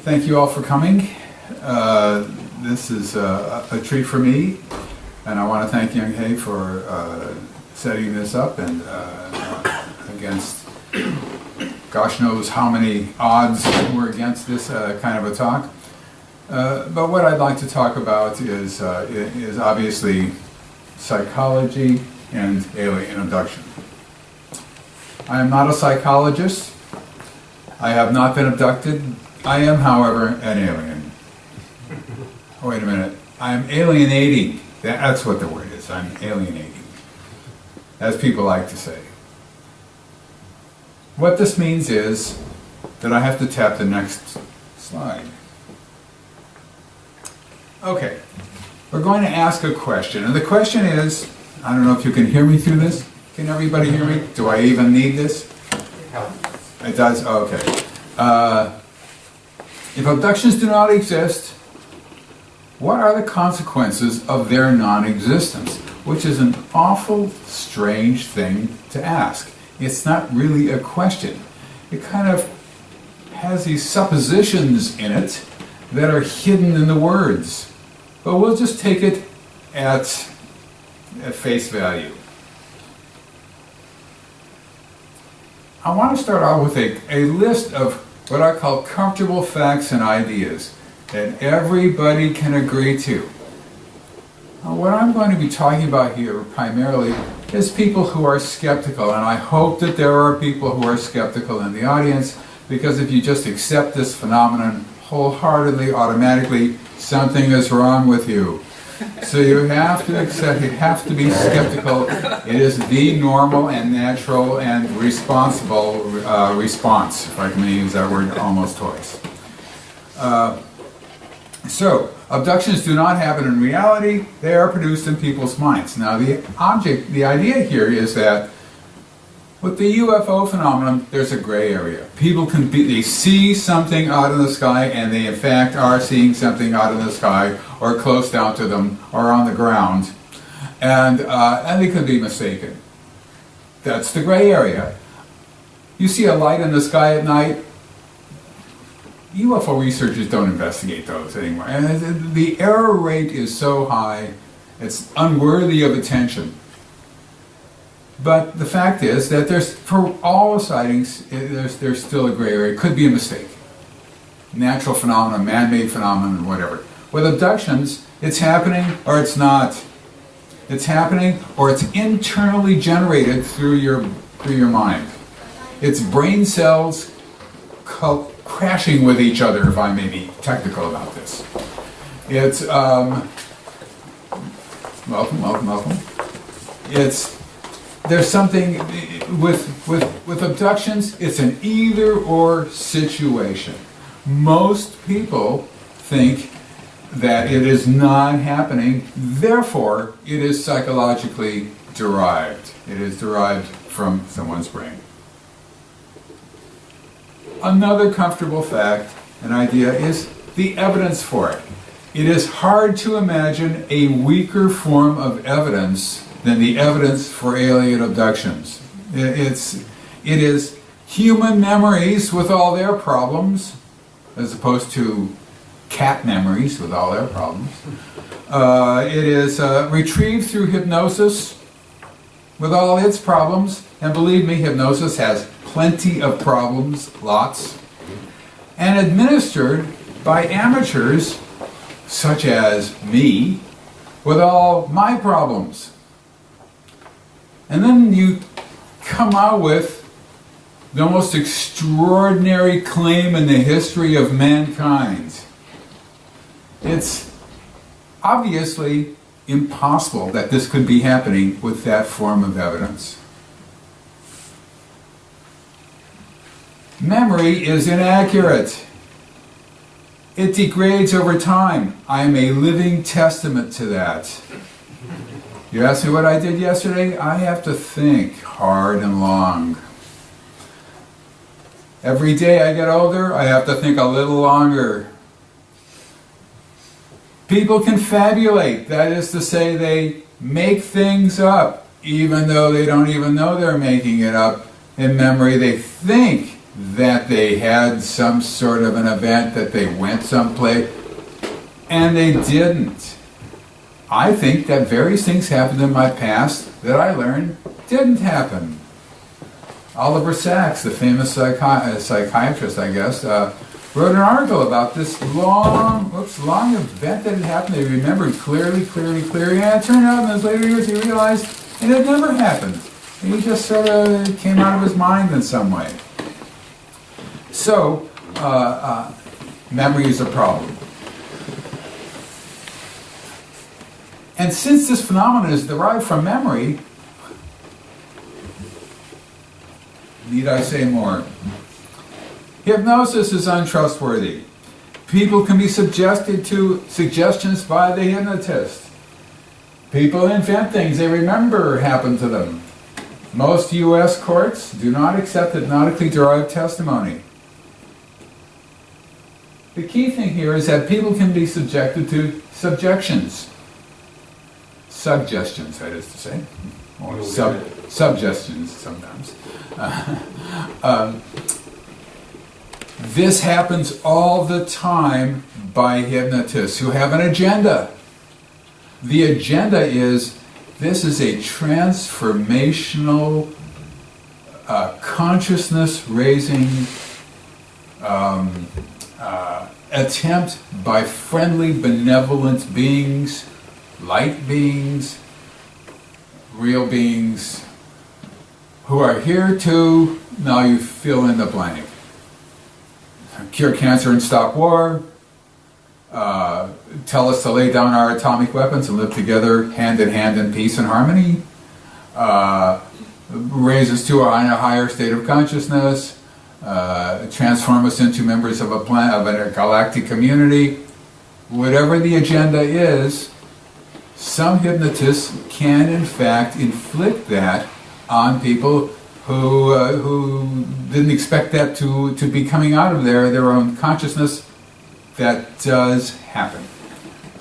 Thank you all for coming. This is a treat for me, and I want to thank Young Hae for setting this up and against gosh knows how many odds were against this kind of a talk. But what I'd like to talk about is obviously psychology and alien abduction. I am not a psychologist. I have not been abducted. I am, however, an alien. Oh, wait a minute. I'm alienating. That's what the word is. I'm alienating, as people like to say. What this means is that I have to tap the next slide. Okay. We're going to ask a question. And the question is, I don't know if you can hear me through this. Can everybody hear me? Do I even need this? It does? Okay. If abductions do not exist, what are the consequences of their non-existence? Which is an awful strange thing to ask. It's not really a question. It kind of has these suppositions in it that are hidden in the words. But we'll just take it at face value. I want to start out with a list of what I call comfortable facts and ideas that everybody can agree to. Now, what I'm going to be talking about here primarily is people who are skeptical, and I hope that there are people who are skeptical in the audience, because if you just accept this phenomenon wholeheartedly, automatically, something is wrong with you. So you have to accept, you have to be skeptical. It is the normal and natural and responsible response, if I can use that word almost twice. So, abductions do not happen in reality, they are produced in people's minds. Now the idea here is that with the UFO phenomenon, there's a gray area. People they see something out in the sky, and they in fact are seeing something out in the sky, or close down to them, or on the ground, and they could be mistaken. That's the gray area. You see a light in the sky at night, UFO researchers don't investigate those anymore. And the error rate is so high, it's unworthy of attention. But the fact is that for all the sightings, there's still a gray area. It could be a mistake. Natural phenomenon, man-made phenomenon, whatever. With abductions, it's happening or it's not. It's happening or it's internally generated through your mind. It's brain cells crashing with each other, if I may be technical about this. It's welcome. There's something with abductions. It's an either-or situation. Most people think that it is not happening, therefore it is psychologically derived. It is derived from someone's brain. Another comfortable fact, an idea, is the evidence for it. It is hard to imagine a weaker form of evidence than the evidence for alien abductions. It is human memories with all their problems, as opposed to cat memories with all their problems. It is retrieved through hypnosis with all its problems, and believe me, hypnosis has plenty of problems, lots, and administered by amateurs such as me with all my problems. And then you come out with the most extraordinary claim in the history of mankind. It's obviously impossible that this could be happening with that form of evidence. Memory is inaccurate. It degrades over time. I am a living testament to that. You asked me what I did yesterday? I have to think hard and long. Every day I get older, I have to think a little longer. People confabulate, that is to say, they make things up, even though they don't even know they're making it up. In memory, they think that they had some sort of an event, that they went someplace, and they didn't. I think that various things happened in my past that I learned didn't happen. Oliver Sacks, the famous psychiatrist, I guess, wrote an article about this long event that had happened. He remembered clearly, and it turned out in those later years he realized it had never happened. He just sort of came out of his mind in some way. So, memory is a problem. And since this phenomenon is derived from memory, need I say more? Hypnosis is untrustworthy. People can be subjected to suggestions by the hypnotist. People invent things they remember happened to them. Most U.S. courts do not accept hypnotically derived testimony. The key thing here is that people can be subjected to suggestions, that is to say, or suggestions sometimes. This happens all the time by hypnotists who have an agenda. The agenda is, this is a transformational, consciousness-raising attempt by friendly, benevolent beings, light beings, real beings, who are here to, now you fill in the blank, cure cancer and stop war, tell us to lay down our atomic weapons and live together hand in hand in peace and harmony, raise us to a higher state of consciousness, transform us into members of a galactic community. Whatever the agenda is, some hypnotists can in fact inflict that on people who didn't expect that to be coming out of their own consciousness. That does happen.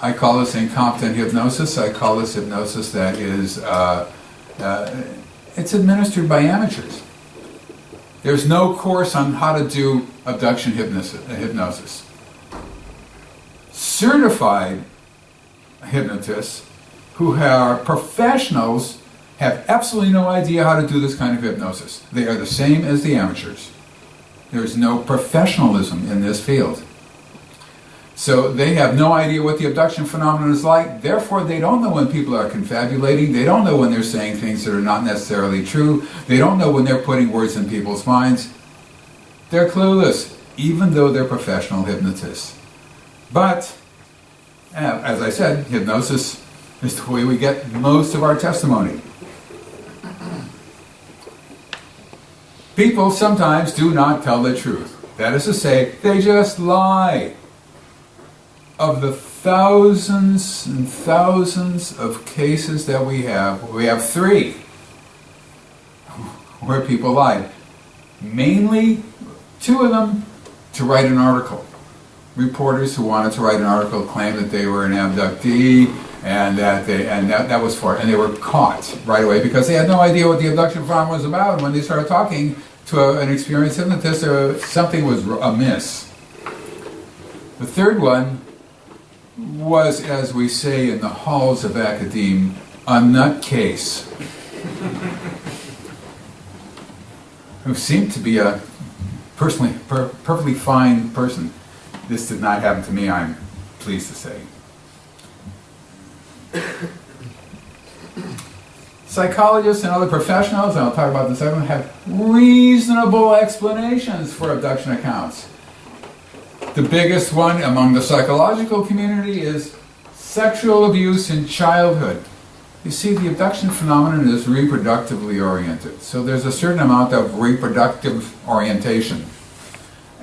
I call this incompetent hypnosis. I call this hypnosis that is, it's administered by amateurs. There's no course on how to do abduction hypnosis. Certified hypnotists who are professionals have absolutely no idea how to do this kind of hypnosis. They are the same as the amateurs. There's no professionalism in this field. So they have no idea what the abduction phenomenon is like. Therefore, they don't know when people are confabulating. They don't know when they're saying things that are not necessarily true. They don't know when they're putting words in people's minds. They're clueless, even though they're professional hypnotists. But, as I said, hypnosis is the way we get most of our testimony. People sometimes do not tell the truth. That is to say, they just lie. Of the thousands and thousands of cases that we have 3 where people lied. Mainly 2 of them to write an article. Reporters who wanted to write an article claimed that they were an abductee and that was for it. And they were caught right away because they had no idea what the abduction phenomenon was about. And when they started talking to an experienced hypnotist, something was amiss. The third one was, as we say in the halls of academe, a nutcase, who seemed to be a perfectly fine person. This did not happen to me, I'm pleased to say. Psychologists and other professionals, and I'll talk about this second, have reasonable explanations for abduction accounts. The biggest one among the psychological community is sexual abuse in childhood. You see, the abduction phenomenon is reproductively oriented, so there's a certain amount of reproductive orientation.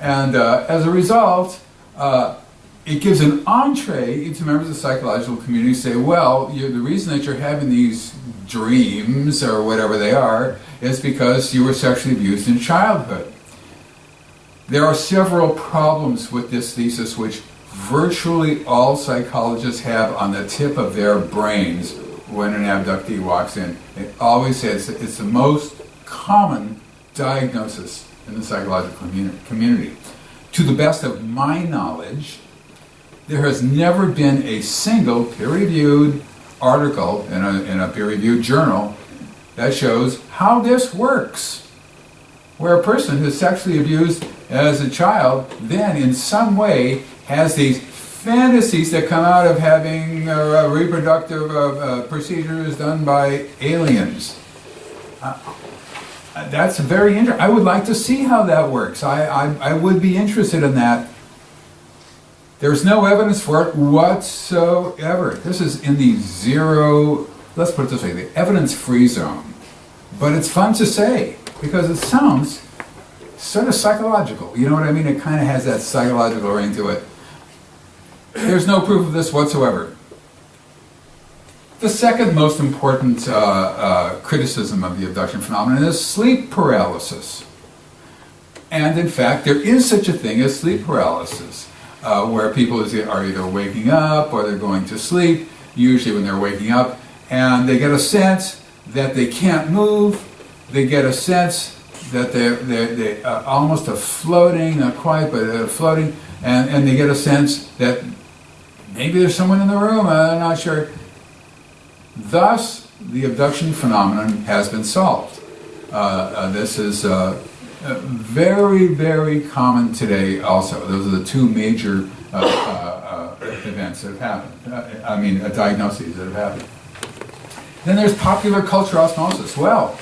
And as a result, it gives an entree to members of the psychological community to say, well, the reason that you're having these dreams, or whatever they are, is because you were sexually abused in childhood. There are several problems with this thesis which virtually all psychologists have on the tip of their brains when an abductee walks in. It always says it's the most common diagnosis in the psychological community. To the best of my knowledge, there has never been a single peer-reviewed article in a peer-reviewed journal that shows how this works. Where a person who's sexually abused as a child then in some way has these fantasies that come out of having reproductive procedures done by aliens. That's very interesting. I would like to see how that works. I would be interested in that. There's no evidence for it whatsoever. This is in the zero, let's put it this way, the evidence-free zone. But it's fun to say, because it sounds sort of psychological. You know what I mean? It kind of has that psychological ring to it. There's no proof of this whatsoever. The second most important criticism of the abduction phenomenon is sleep paralysis. And in fact, there is such a thing as sleep paralysis, where people are either waking up or they're going to sleep, usually when they're waking up, and they get a sense that they can't move, they get a sense that they're almost floating, not quite, but floating, and they get a sense that maybe there's someone in the room, I'm not sure. Thus, the abduction phenomenon has been solved. This is very, very common today also. Those are the two major events that have happened. Diagnoses that have happened. Then there's popular culture osmosis. Well,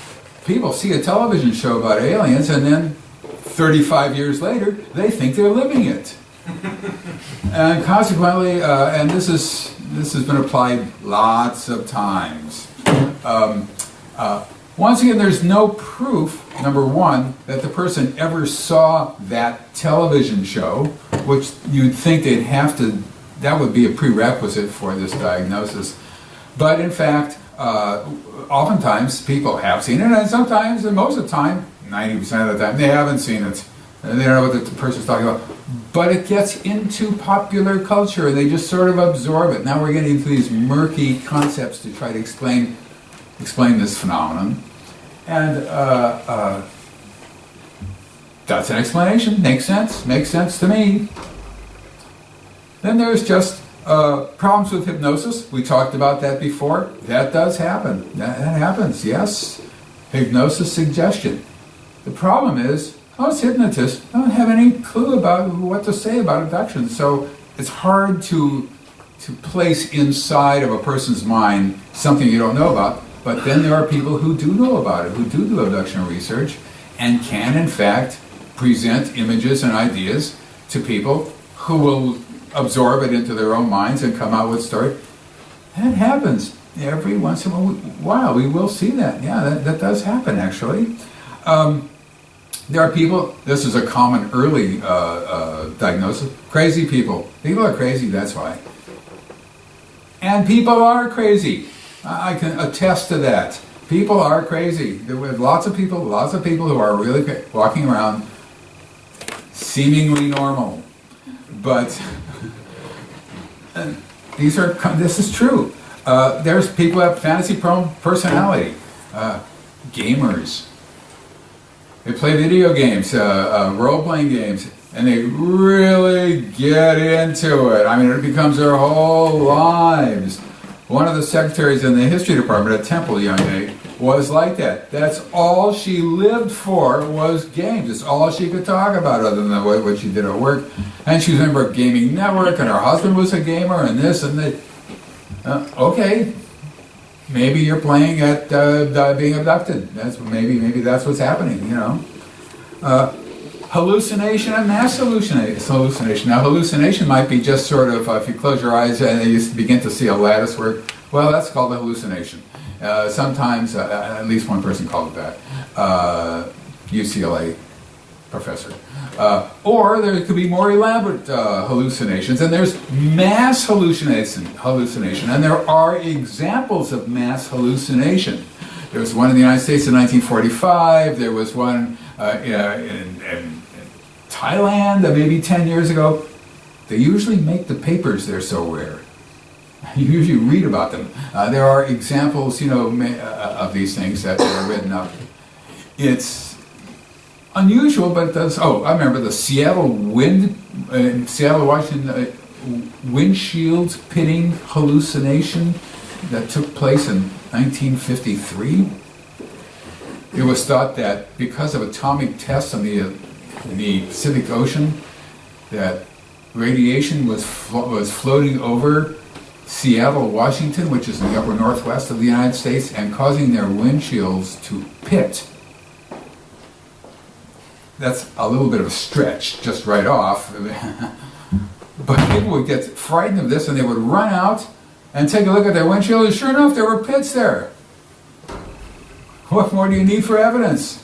people see a television show about aliens and then 35 years later, they think they're living it. And consequently, and this has been applied lots of times. Once again, there's no proof, number one, that the person ever saw that television show, which you'd think they'd have to, that would be a prerequisite for this diagnosis. But in fact, oftentimes people have seen it, and sometimes, and most of the time, 90% of the time, they haven't seen it. They don't know what the person's talking about. But it gets into popular culture, and they just sort of absorb it. Now we're getting into these murky concepts to try to explain this phenomenon. And that's an explanation. Makes sense to me. Then there's just problems with hypnosis. We talked about that before. That does happen. That happens, yes. Hypnosis suggestion. The problem is, most hypnotists don't have any clue about what to say about abduction. So it's hard to place inside of a person's mind something you don't know about. But then there are people who do know about it, who do abduction research, and can in fact present images and ideas to people who will absorb it into their own minds and come out with stories. That happens every once in a while. We will see that. Yeah, that does happen actually. There are people, this is a common early diagnosis, crazy people. People are crazy, that's why. And people are crazy. I can attest to that. People are crazy. There were lots of people who are really walking around seemingly normal. But this is true. There's people who have fantasy-prone personality. Gamers. They play video games, role-playing games, and they really get into it. I mean, it becomes their whole lives. One of the secretaries in the history department at Temple, young day, was like that. That's all she lived for was games. It's all she could talk about other than what she did at work. And she was a member of Gaming Network, and her husband was a gamer, and this and that. Okay, maybe you're playing at being abducted. Maybe that's what's happening, you know. Hallucination and mass hallucination. Now, hallucination might be just sort of, if you close your eyes and you begin to see a lattice work, well, that's called a hallucination. Sometimes, at least one person called it that, UCLA professor. Or there could be more elaborate hallucinations, and there's mass hallucination, and there are examples of mass hallucination. There was one in the United States in 1945, there was one in Thailand maybe 10 years ago. They usually make the papers, they're so rare. You usually read about them. There are examples, of these things that are written up. It's unusual, but it does. Oh, I remember the Seattle Seattle, Washington, windshield pitting hallucination that took place in 1953. It was thought that because of atomic tests in the Pacific Ocean, that radiation was floating over Seattle, Washington, which is in the upper northwest of the United States, and causing their windshields to pit. That's a little bit of a stretch, just right off. But people would get frightened of this, and they would run out and take a look at their windshield, and sure enough, there were pits there. What more do you need for evidence?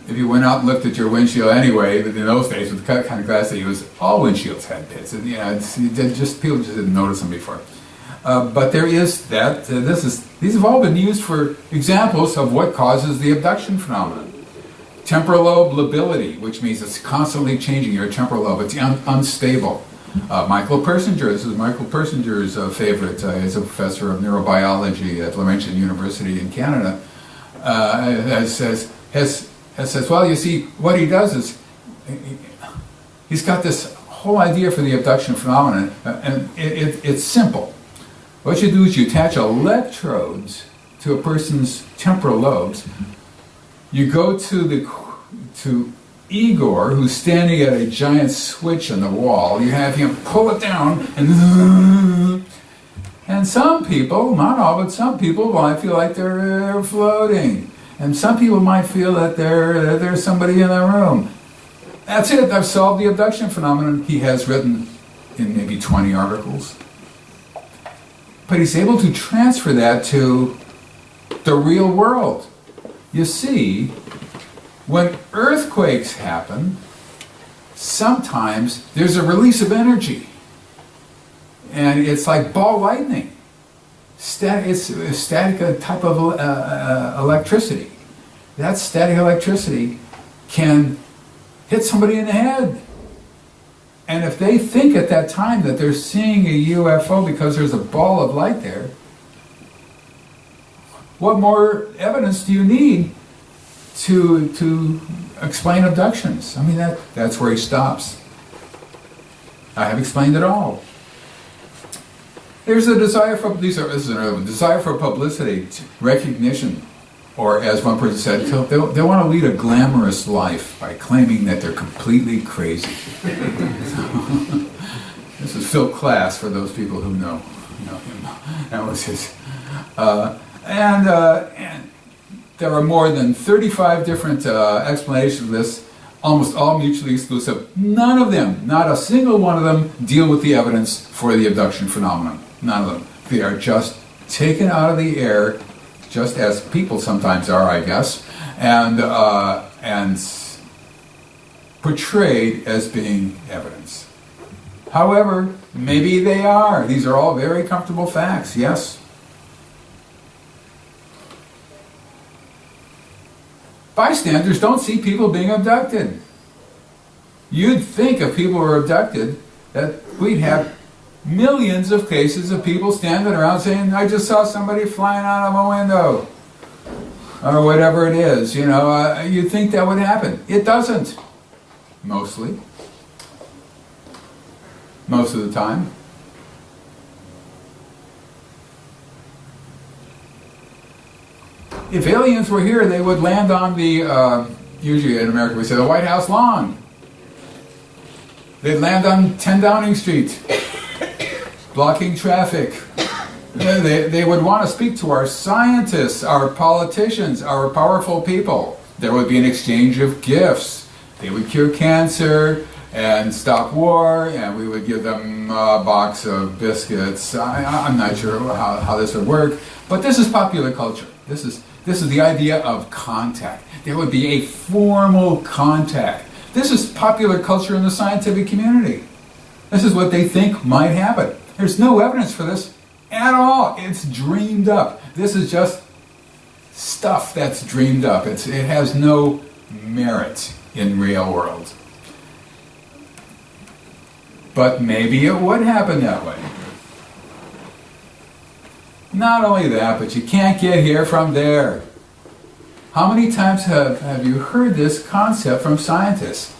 If you went out and looked at your windshield anyway, but in those days, with the kind of glass they used, all windshields had pits. And, you know, people just didn't notice them before. But there is that. These have all been used for examples of what causes the abduction phenomenon. Temporal lobe lability, which means it's constantly changing your temporal lobe. It's unstable. Michael Persinger, this is Michael Persinger's favorite. He's a professor of neurobiology at Laurentian University in Canada. Says, well, you see, what he does is he's got this whole idea for the abduction phenomenon, and it's simple. What you do is you attach electrodes to a person's temporal lobes. You go to Igor, who's standing at a giant switch on the wall. You have him pull it down, and some people, not all, but some people might feel like they're floating. And some people might feel that there's somebody in the room. That's it. I've solved the abduction phenomenon. He has written in maybe 20 articles. But he's able to transfer that to the real world. You see, when earthquakes happen, sometimes there's a release of energy. And it's like ball lightning. It's a static type of electricity. That static electricity can hit somebody in the head. And if they think at that time that they're seeing a UFO because there's a ball of light there, what more evidence do you need to explain abductions? I mean, that's where he stops. I have explained it all. There's a desire for desire for publicity, recognition, or as one person said, they want to lead a glamorous life by claiming that they're completely crazy. This is Phil Klass for those people who know him. That was his. And there are more than 35 different explanations of this, almost all mutually exclusive. None of them, not a single one of them, deal with the evidence for the abduction phenomenon. None of them. They are just taken out of the air, just as people sometimes are, I guess, and portrayed as being evidence. However, maybe they are. These are all very comfortable facts, yes. Bystanders don't see people being abducted. You'd think if people were abducted that we'd have millions of cases of people standing around saying, I just saw somebody flying out of a window. Or whatever it is, you'd think that would happen. It doesn't. Mostly. Most of the time. If aliens were here, they would land on the, usually in America we say, the White House lawn. They'd land on 10 Downing Street, blocking traffic. They would want to speak to our scientists, our politicians, our powerful people. There would be an exchange of gifts. They would cure cancer and stop war, and we would give them a box of biscuits. I'm not sure how this would work, but this is popular culture. This is the idea of contact. There would be a formal contact. This is popular culture in the scientific community. This is what they think might happen. There's no evidence for this at all. It's dreamed up. This is just stuff that's dreamed up. It has no merit in real world. But maybe it would happen that way. Not only that, but you can't get here from there. How many times have you heard this concept from scientists?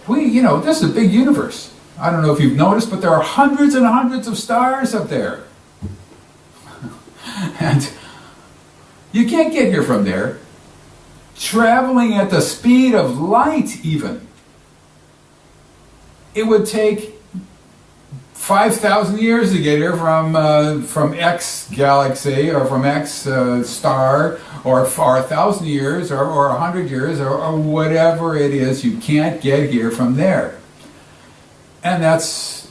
This is a big universe. I don't know if you've noticed, but there are hundreds and hundreds of stars up there. And you can't get here from there. Traveling at the speed of light, even. It would take 5,000 years to get here from X galaxy or from X star, or 1,000 years or 100 years or whatever it is. You can't get here from there. And that's,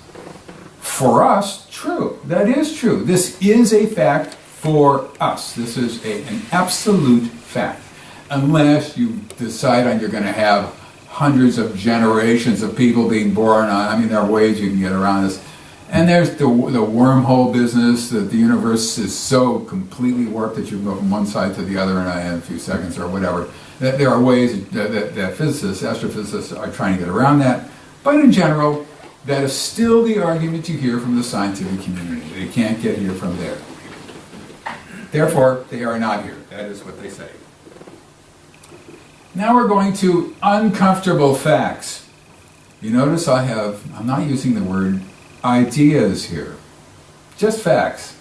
for us, true. That is true. This is a fact for us. This is an absolute fact. Unless you decide on you're going to have hundreds of generations of people being born on. I mean, there are ways you can get around this. And there's the wormhole business, that the universe is so completely warped that you can go from one side to the other in a few seconds or whatever. There are ways that physicists, astrophysicists are trying to get around that. But in general, that is still the argument you hear from the scientific community. They can't get here from there. Therefore, they are not here. That is what they say. Now we're going to uncomfortable facts. You notice I'm not using the word ideas here, just facts.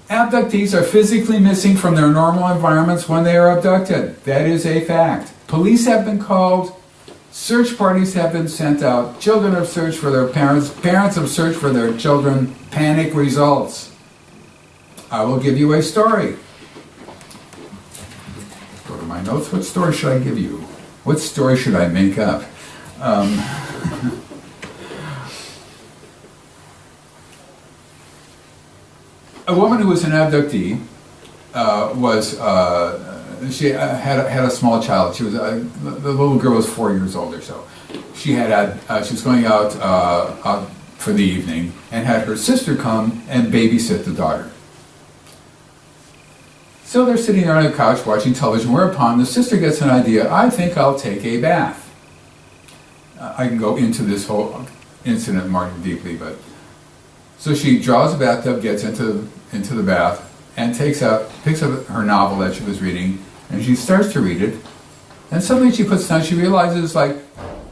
Abductees are physically missing from their normal environments when they are abducted. That is a fact. Police have been called, search parties have been sent out, children have searched for their parents, parents have searched for their children, panic results. I will give you a story. Go to my notes. What story should I give you? What story should I make up? A woman who was an abductee she had a small child. She was the little girl was 4 years old or so. She was going out for the evening and had her sister come and babysit the daughter. So they're sitting there on the couch watching television, whereupon the sister gets an idea. I think I'll take a bath. I can go into this whole incident more deeply, but so she draws a bathtub, gets into the bath, and picks up her novel that she was reading, and she starts to read it, and suddenly she puts down, she realizes like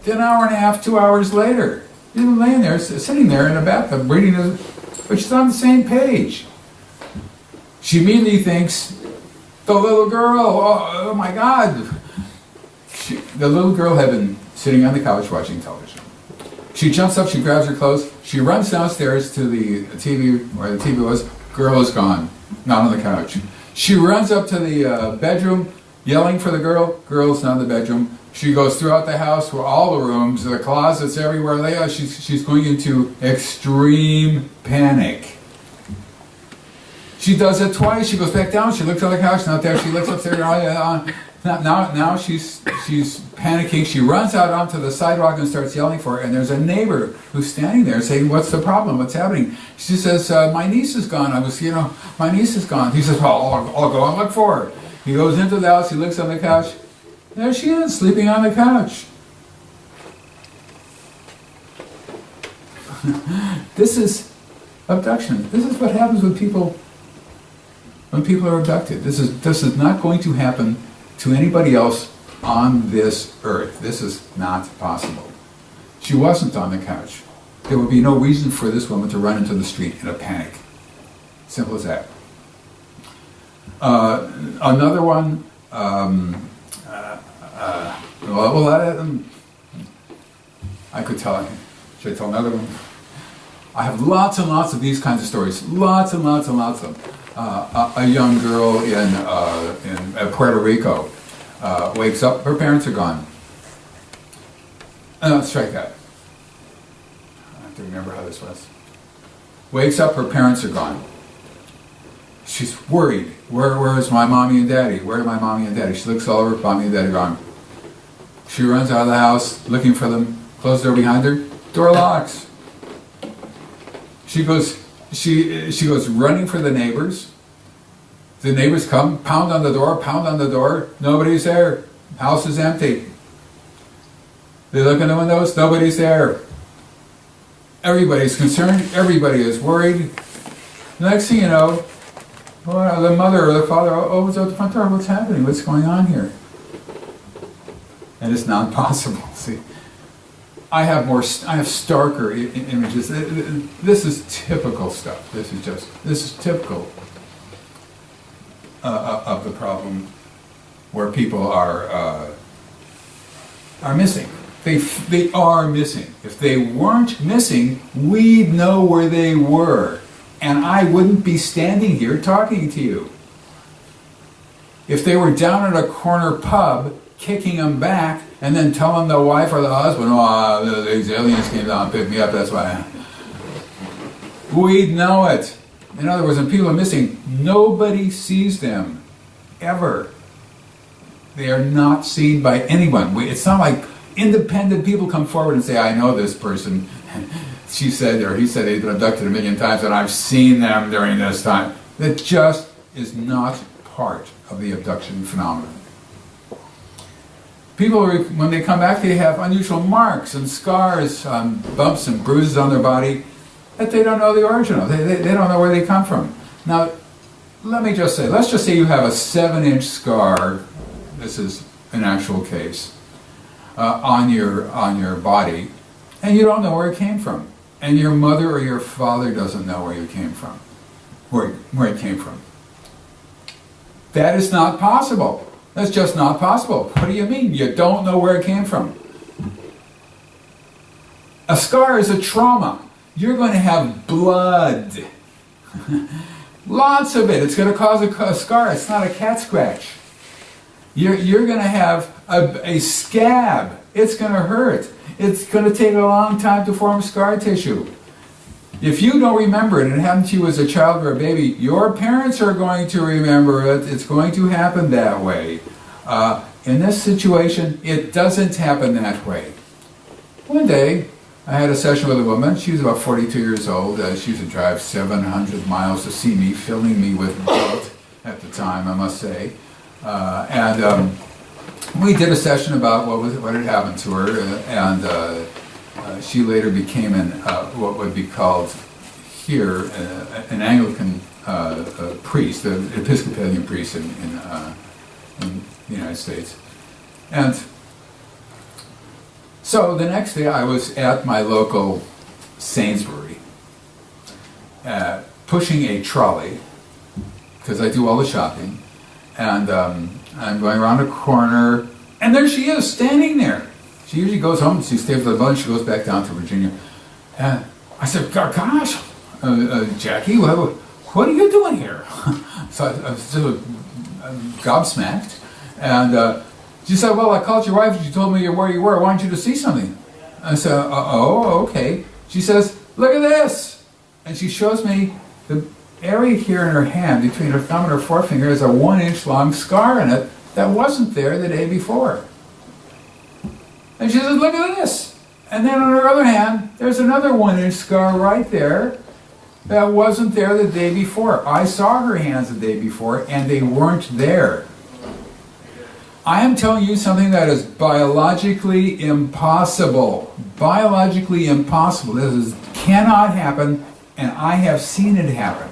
an hour and a half, 2 hours later, she's laying there, sitting there in a bathtub, reading it, but she's on the same page. She immediately thinks, the little girl, oh my God. The little girl had been sitting on the couch watching television. She jumps up, she grabs her clothes, she runs downstairs to the TV, where the TV was, girl is gone, not on the couch. She runs up to the bedroom, yelling for the girl, girl's not in the bedroom. She goes throughout the house, where all the rooms, the closets, everywhere. She's going into extreme panic. She does it twice. She goes back down. She looks on the couch. Not there. She looks upstairs. Now she's panicking. She runs out onto the sidewalk and starts yelling for her. And there's a neighbor who's standing there saying, "What's the problem? What's happening?" She says, "My niece is gone. My niece is gone." He says, "Well, I'll go and look for her." He goes into the house. He looks on the couch. There she is, sleeping on the couch. This is abduction. This is what happens when people are abducted. This is not going to happen to anybody else on this earth. This is not possible. She wasn't on the couch. There would be no reason for this woman to run into the street in a panic. Simple as that. Another one, I could tell. Should I tell another one? I have lots and lots of these kinds of stories. Lots and lots and lots of them. A young girl in Puerto Rico wakes up, her parents are gone. Strike that. I have to remember how this was. Wakes up, her parents are gone. She's worried. Where is my mommy and daddy? Where are my mommy and daddy? She looks all over, mommy and daddy are gone. She runs out of the house looking for them, closes the door behind her, door locks. She goes running for the neighbors. The neighbors come, pound on the door, nobody's there. House is empty. They look in the windows, nobody's there. Everybody's concerned, everybody is worried. Next thing you know, Well, the mother or the father opens up the front door. What's happening? What's going on here? And it's not possible. See, I have starker images. This is typical stuff. This is typical of the problem where people are missing. They are missing. If they weren't missing, we'd know where they were, and I wouldn't be standing here talking to you. If they were down at a corner pub, kicking them back, and then telling the wife or the husband, "Oh, these aliens came down and picked me up, that's why," we'd know it. In other words, when people are missing, nobody sees them, ever. They are not seen by anyone. It's not like independent people come forward and say, "I know this person. She said, or he said they've been abducted 1,000,000 times and I've seen them during this time." That just is not part of the abduction phenomenon. People, when they come back, they have unusual marks and scars, bumps and bruises on their body that they don't know the origin of. They don't know where they come from. Now, let's just say you have a 7-inch scar. This is an actual case. On your body, and you don't know where it came from, and your mother or your father doesn't know where you came from, where it came from. That is not possible. That's just not possible. What do you mean? You don't know where it came from? A scar is a trauma. You're going to have blood, lots of it. It's going to cause a scar. It's not a cat scratch. You're going to have a scab. It's going to hurt. It's going to take a long time to form scar tissue. If you don't remember it, and it happened to you as a child or a baby, your parents are going to remember it. It's going to happen that way. In this situation, it doesn't happen that way. One day, I had a session with a woman. She was about 42 years old. She used to drive 700 miles to see me, filling me with guilt at the time, I must say. And we did a session about what had happened to her, and she later became what would be called here an Anglican priest, an Episcopalian priest in the United States. And so the next day I was at my local Sainsbury, pushing a trolley, because I do all the shopping, and I'm going around a corner, and there she is, standing there. She usually goes home, she stays for the month, she goes back down to Virginia. And I said, "Gosh, Jackie, what are you doing here?" So I was sort of gobsmacked. And she said, "Well, I called your wife and she told me where you were. I wanted you to see something." I said, "Oh, okay." She says, "Look at this." And she shows me the area here in her hand, between her thumb and her forefinger, is a 1-inch long scar in it that wasn't there the day before. And she says, "Look at this." And then on her other hand, there's another 1-inch scar right there that wasn't there the day before. I saw her hands the day before, and they weren't there. I am telling you something that is biologically impossible. Biologically impossible. This cannot happen, and I have seen it happen.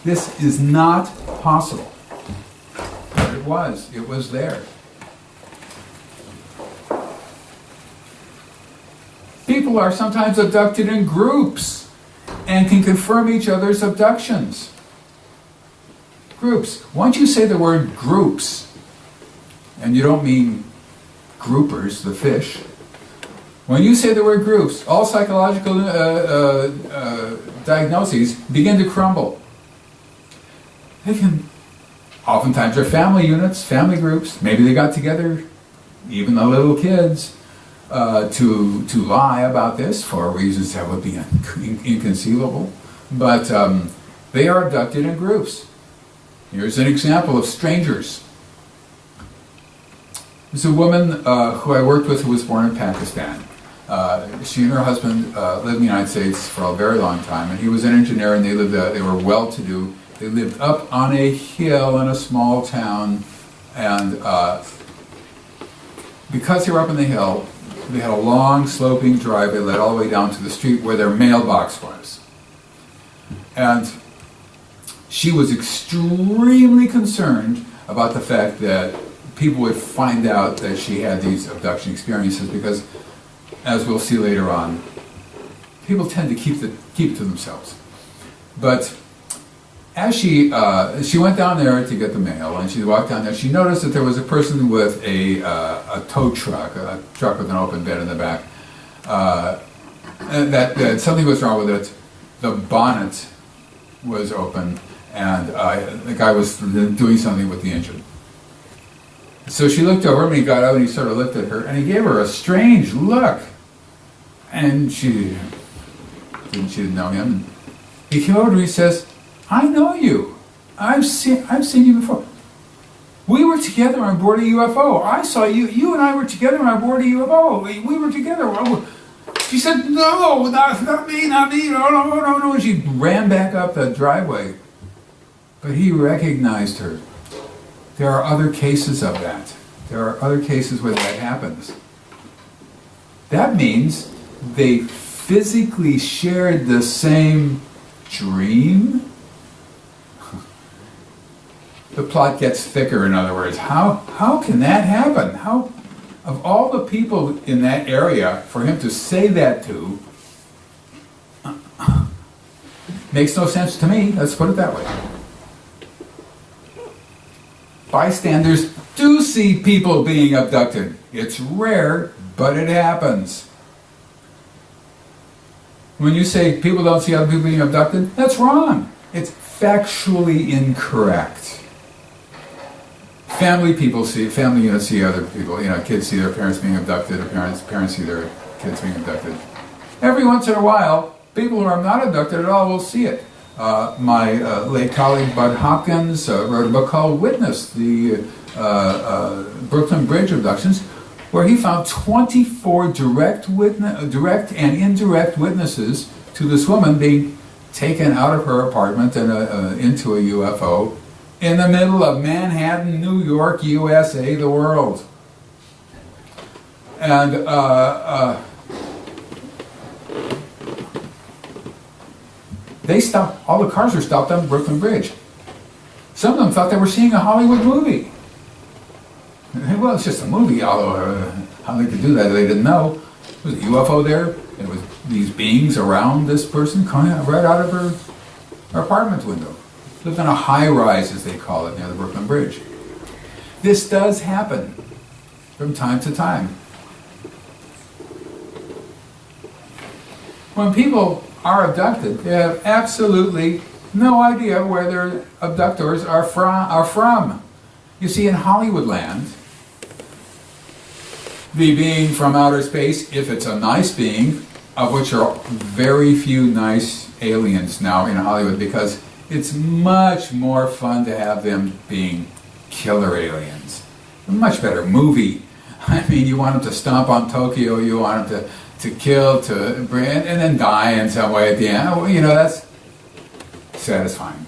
This is not possible. But it was. It was there. People are sometimes abducted in groups and can confirm each other's abductions. Groups. Once you say the word groups, and you don't mean groupers, the fish. When you say the word groups, all psychological diagnoses begin to crumble. They can, oftentimes they're family units, family groups. Maybe they got together, even the little kids, to lie about this for reasons that would be inconceivable. But they are abducted in groups. Here's an example of strangers. There's a woman who I worked with who was born in Pakistan. She and her husband lived in the United States for a very long time, and he was an engineer, and they were well-to-do. They lived up on a hill in a small town, and because they were up on the hill, they had a long sloping drive that led all the way down to the street where their mailbox was. And she was extremely concerned about the fact that people would find out that she had these abduction experiences because, as we'll see later on, people tend to keep it to themselves. But as she went down there to get the mail, and she walked down there, she noticed that there was a person with a tow truck, a truck with an open bed in the back, and that something was wrong with it. The bonnet was open, and the guy was doing something with the engine. So she looked over him, and he got out, and he sort of looked at her, and he gave her a strange look. And she didn't know him. He came over to her, and he says, "I know you. I've seen you before. We were together on board a UFO. I saw you. You and I were together on board a UFO. We were together." She said, "No, not me, not me. No." And she ran back up the driveway. But he recognized her. There are other cases of that. There are other cases where that happens. That means they physically shared the same dream. The plot gets thicker, in other words. How can that happen? How, of all the people in that area, for him to say that to, makes no sense to me. Let's put it that way. Bystanders do see people being abducted. It's rare, but it happens. When you say people don't see other people being abducted, that's wrong. It's factually incorrect. Family units see other people. Kids see their parents being abducted, or parents see their kids being abducted. Every once in a while, people who are not abducted at all will see it. My late colleague Bud Hopkins wrote a book called Witness, the Brooklyn Bridge abductions, where he found 24 direct and indirect witnesses to this woman being taken out of her apartment and into a UFO in the middle of Manhattan, New York, USA, the world. And they stopped, all the cars were stopped on Brooklyn Bridge. Some of them thought they were seeing a Hollywood movie. Well, it's just a movie, although how they could do that, they didn't know. There was a UFO there, and it was these beings around this person coming right out of her apartment window. Lived in a high-rise, as they call it, near the Brooklyn Bridge. This does happen from time to time. When people are abducted, they have absolutely no idea where their abductors are from. You see, in Hollywood land, the being from outer space, if it's a nice being, of which are very few nice aliens now in Hollywood, because it's much more fun to have them being killer aliens. A much better movie. I mean, you want them to stomp on Tokyo, you want them to kill, and then die in some way at the end. That's satisfying.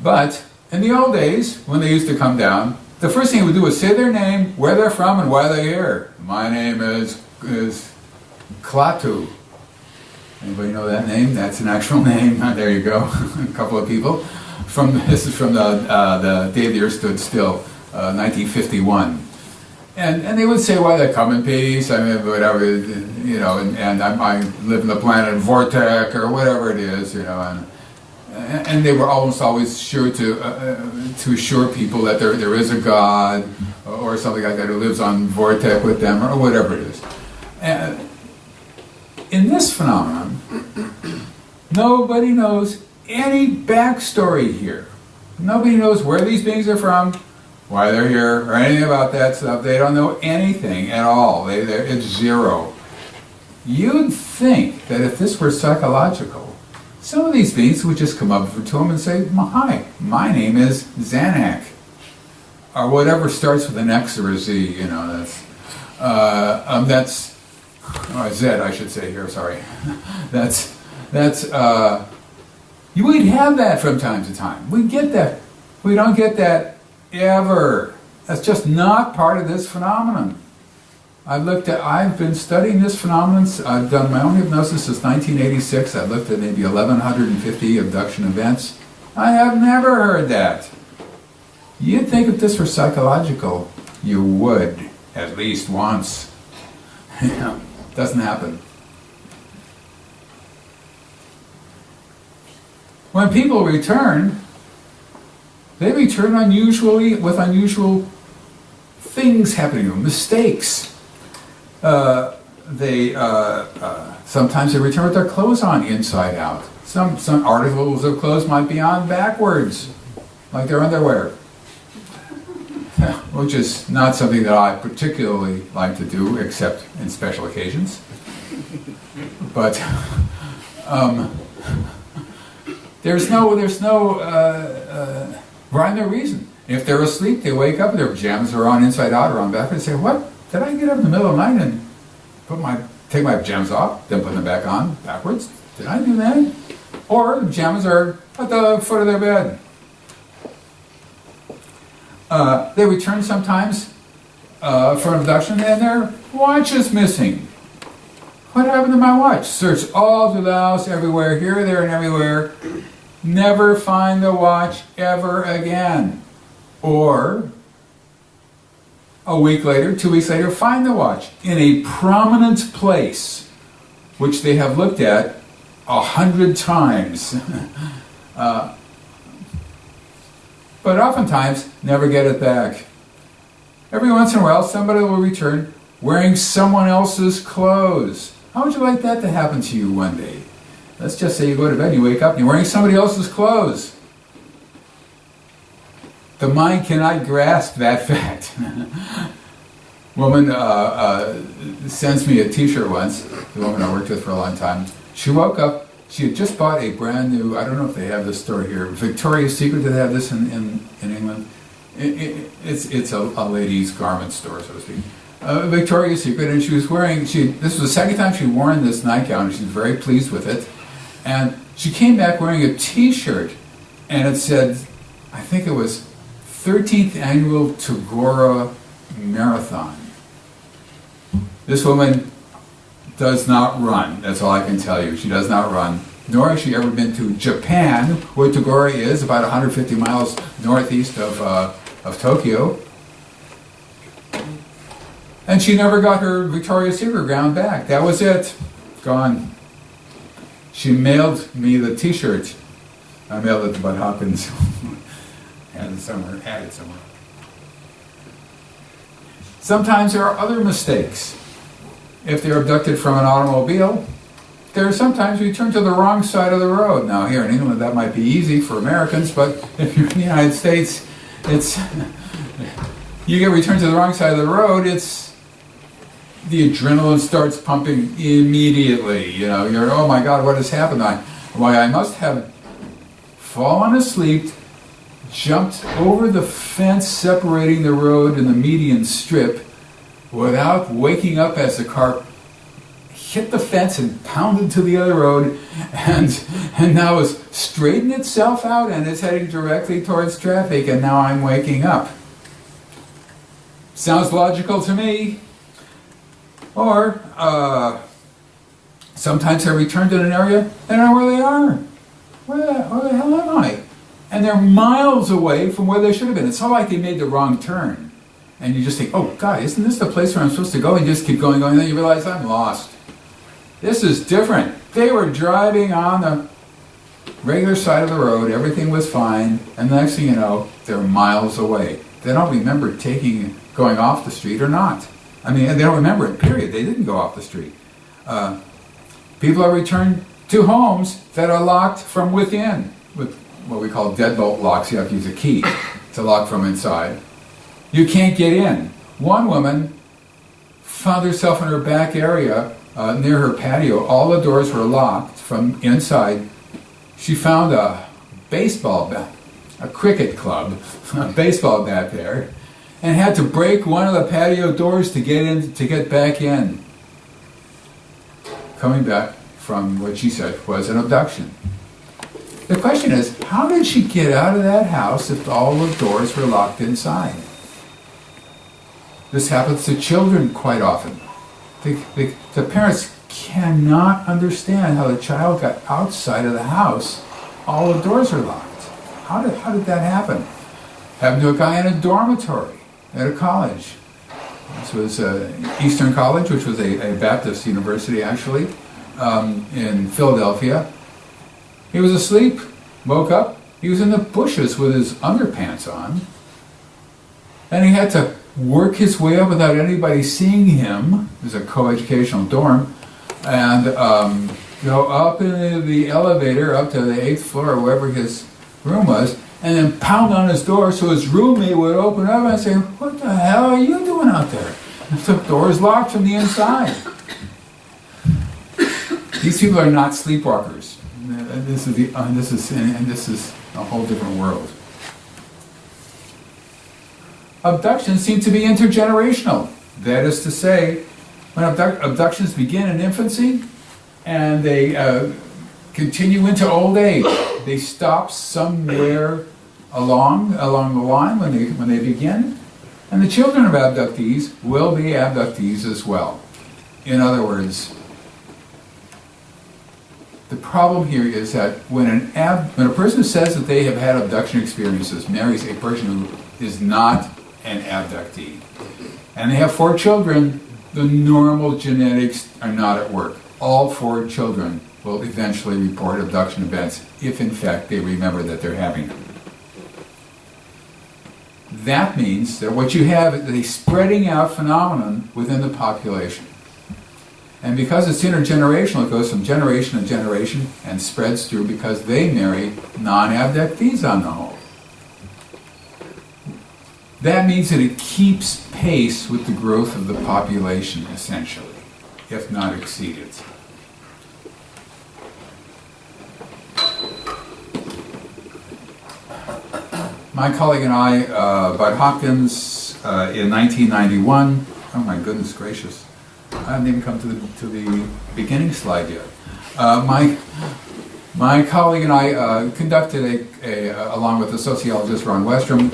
But in the old days, when they used to come down, the first thing they would do was say their name, where they're from, and why they're here. My name is Klaatu. Anybody know that name? That's an actual name. There you go. A couple of people. This is from the day the Earth stood still, 1951. And they would say, why they come in peace, I mean, whatever, and I live in the planet Vortex, or whatever it is, and they were almost always sure to assure people that there is a God, or something like that, who lives on Vortex with them, or whatever it is. And in this phenomenon, nobody knows any backstory here. Nobody knows where these beings are from, why they're here, or anything about that stuff. They don't know anything at all. It's zero. You'd think that if this were psychological, some of these beings would just come up to him and say, "Hi, my name is Zanuck," or whatever starts with an X or a Z. That's Z, I should say here. Sorry. We'd have that from time to time. We get that. We don't get that ever. That's just not part of this phenomenon. I've been studying this phenomenon. I've done my own hypnosis since 1986. I've looked at maybe 1,150 abduction events. I have never heard that. You'd think if this were psychological, you would, at least once. Doesn't happen. When people return, they return with unusual things happening to them, mistakes. Sometimes they return with their clothes on inside out. Some articles of clothes might be on backwards, like their underwear, which is not something that I particularly like to do, except in special occasions. But there's no rhyme or reason. If they're asleep, they wake up and their pajamas are on inside out or on backwards. They say, "What? Did I get up in the middle of the night and take my pajamas off, then put them back on backwards? Did I do that?" Or the pajamas are at the foot of their bed. They return sometimes for an abduction and their watch is missing. What happened to my watch? Search all through the house, everywhere, here, there, and everywhere. Never find the watch ever again. Or a week later, 2 weeks later, find the watch in a prominent place, which they have looked at 100 times. But oftentimes, never get it back. Every once in a while, somebody will return wearing someone else's clothes. How would you like that to happen to you one day? Let's just say you go to bed, you wake up, and you're wearing somebody else's clothes. The mind cannot grasp that fact. Woman sends me a t-shirt once, the woman I worked with for a long time. She woke up, she had just bought a brand new, I don't know if they have this store here, Victoria's Secret, do they have this in England? It's a ladies' garment store, so to speak. Victoria's Secret, and she was wearing, this was the second time she'd worn this nightgown, and she was very pleased with it. And she came back wearing a t-shirt, and it said, I think it was 13th Annual Tagora Marathon. This woman does not run, that's all I can tell you. She does not run, nor has she ever been to Japan, where Tagora is, about 150 miles northeast of Tokyo. And she never got her Victoria's Secret gown back. That was it. Gone. She mailed me the t-shirt. I mailed it to Bud Hopkins. Had it somewhere. Sometimes there are other mistakes. If they're abducted from an automobile, they're sometimes returned to the wrong side of the road. Now here in England that might be easy for Americans, but if you're in the United States, you get returned to the wrong side of the road, the adrenaline starts pumping immediately. You're, oh my God, what has happened? I must have fallen asleep, jumped over the fence separating the road and the median strip without waking up as the car hit the fence and pounded to the other road and now has straightened itself out and is heading directly towards traffic, and now I'm waking up. Sounds logical to me. Or sometimes I return to an area and I don't know where they are. Where the hell am I? And they're miles away from where they should have been. It's not like they made the wrong turn. And you just think, oh God, isn't this the place where I'm supposed to go? And you just keep going, and then you realize I'm lost. This is different. They were driving on the regular side of the road, everything was fine, and the next thing you know, they're miles away. They don't remember going off the street or not. I mean, they don't remember it, period. They didn't go off the street. People are returned to homes that are locked from within with what we call deadbolt locks. You have to use a key to lock from inside. You can't get in. One woman found herself in her back area near her patio. All the doors were locked from inside. She found a baseball bat, a cricket club, a baseball bat there, and had to break one of the patio doors to get back in. Coming back from what she said was an abduction. The question is, how did she get out of that house if all the doors were locked inside? This happens to children quite often. The parents cannot understand how the child got outside of the house. All the doors are locked. How did that happen? Happened to a guy in a dormitory at a college. This was Eastern College, which was a Baptist university actually, in Philadelphia. He was asleep, woke up, he was in the bushes with his underpants on, and he had to work his way up without anybody seeing him. It was a co-educational dorm, and go up in the elevator up to the 8th floor or wherever his room was, and then pound on his door so his roommate would open up and say, "What the hell are you doing out there?" And the door is locked from the inside. These people are not sleepwalkers. This is a whole different world. Abductions seem to be intergenerational. That is to say, when abductions begin in infancy and they continue into old age, they stop somewhere along the line when they begin, and the children of abductees will be abductees as well. In other words, the problem here is that when a person says that they have had abduction experiences, marries a person who is not an abductee, and they have 4 children, the normal genetics are not at work. All 4 children will eventually report abduction events if in fact they remember that they're having them. That means that what you have is a spreading out phenomenon within the population. And because it's intergenerational, it goes from generation to generation and spreads through because they marry non-abductees on the whole. That means that it keeps pace with the growth of the population, essentially, if not exceed it. My colleague and I, Bud Hopkins, in 1991, oh my goodness gracious, I haven't even come to the beginning slide yet. My colleague and I conducted, along with the sociologist Ron Westrom,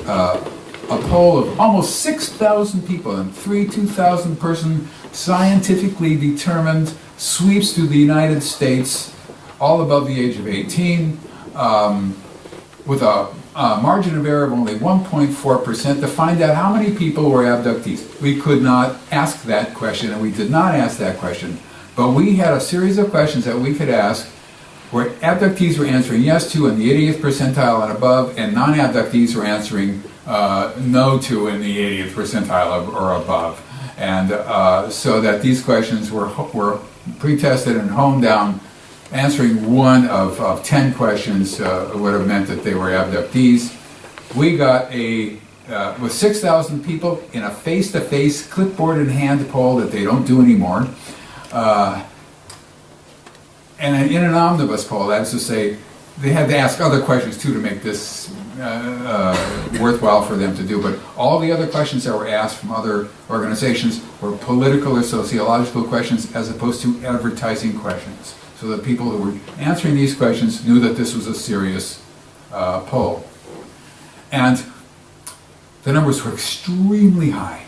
a poll of almost 6,000 people in 2,000 person scientifically determined sweeps through the United States, all above the age of 18, with a margin of error of only 1.4% to find out how many people were abductees. We could not ask that question, and we did not ask that question, but we had a series of questions that we could ask where abductees were answering yes to in the 80th percentile and above, and non-abductees were answering no to in the 80th percentile or above. And so that these questions were pre-tested and honed down. Answering one of 10 questions would have meant that they were abductees. We got with 6,000 people in a face-to-face clipboard in hand poll that they don't do anymore. And in an omnibus poll, that is to say, they had to ask other questions too to make this worthwhile for them to do. But all the other questions that were asked from other organizations were political or sociological questions as opposed to advertising questions. So that people who were answering these questions knew that this was a serious poll. And the numbers were extremely high.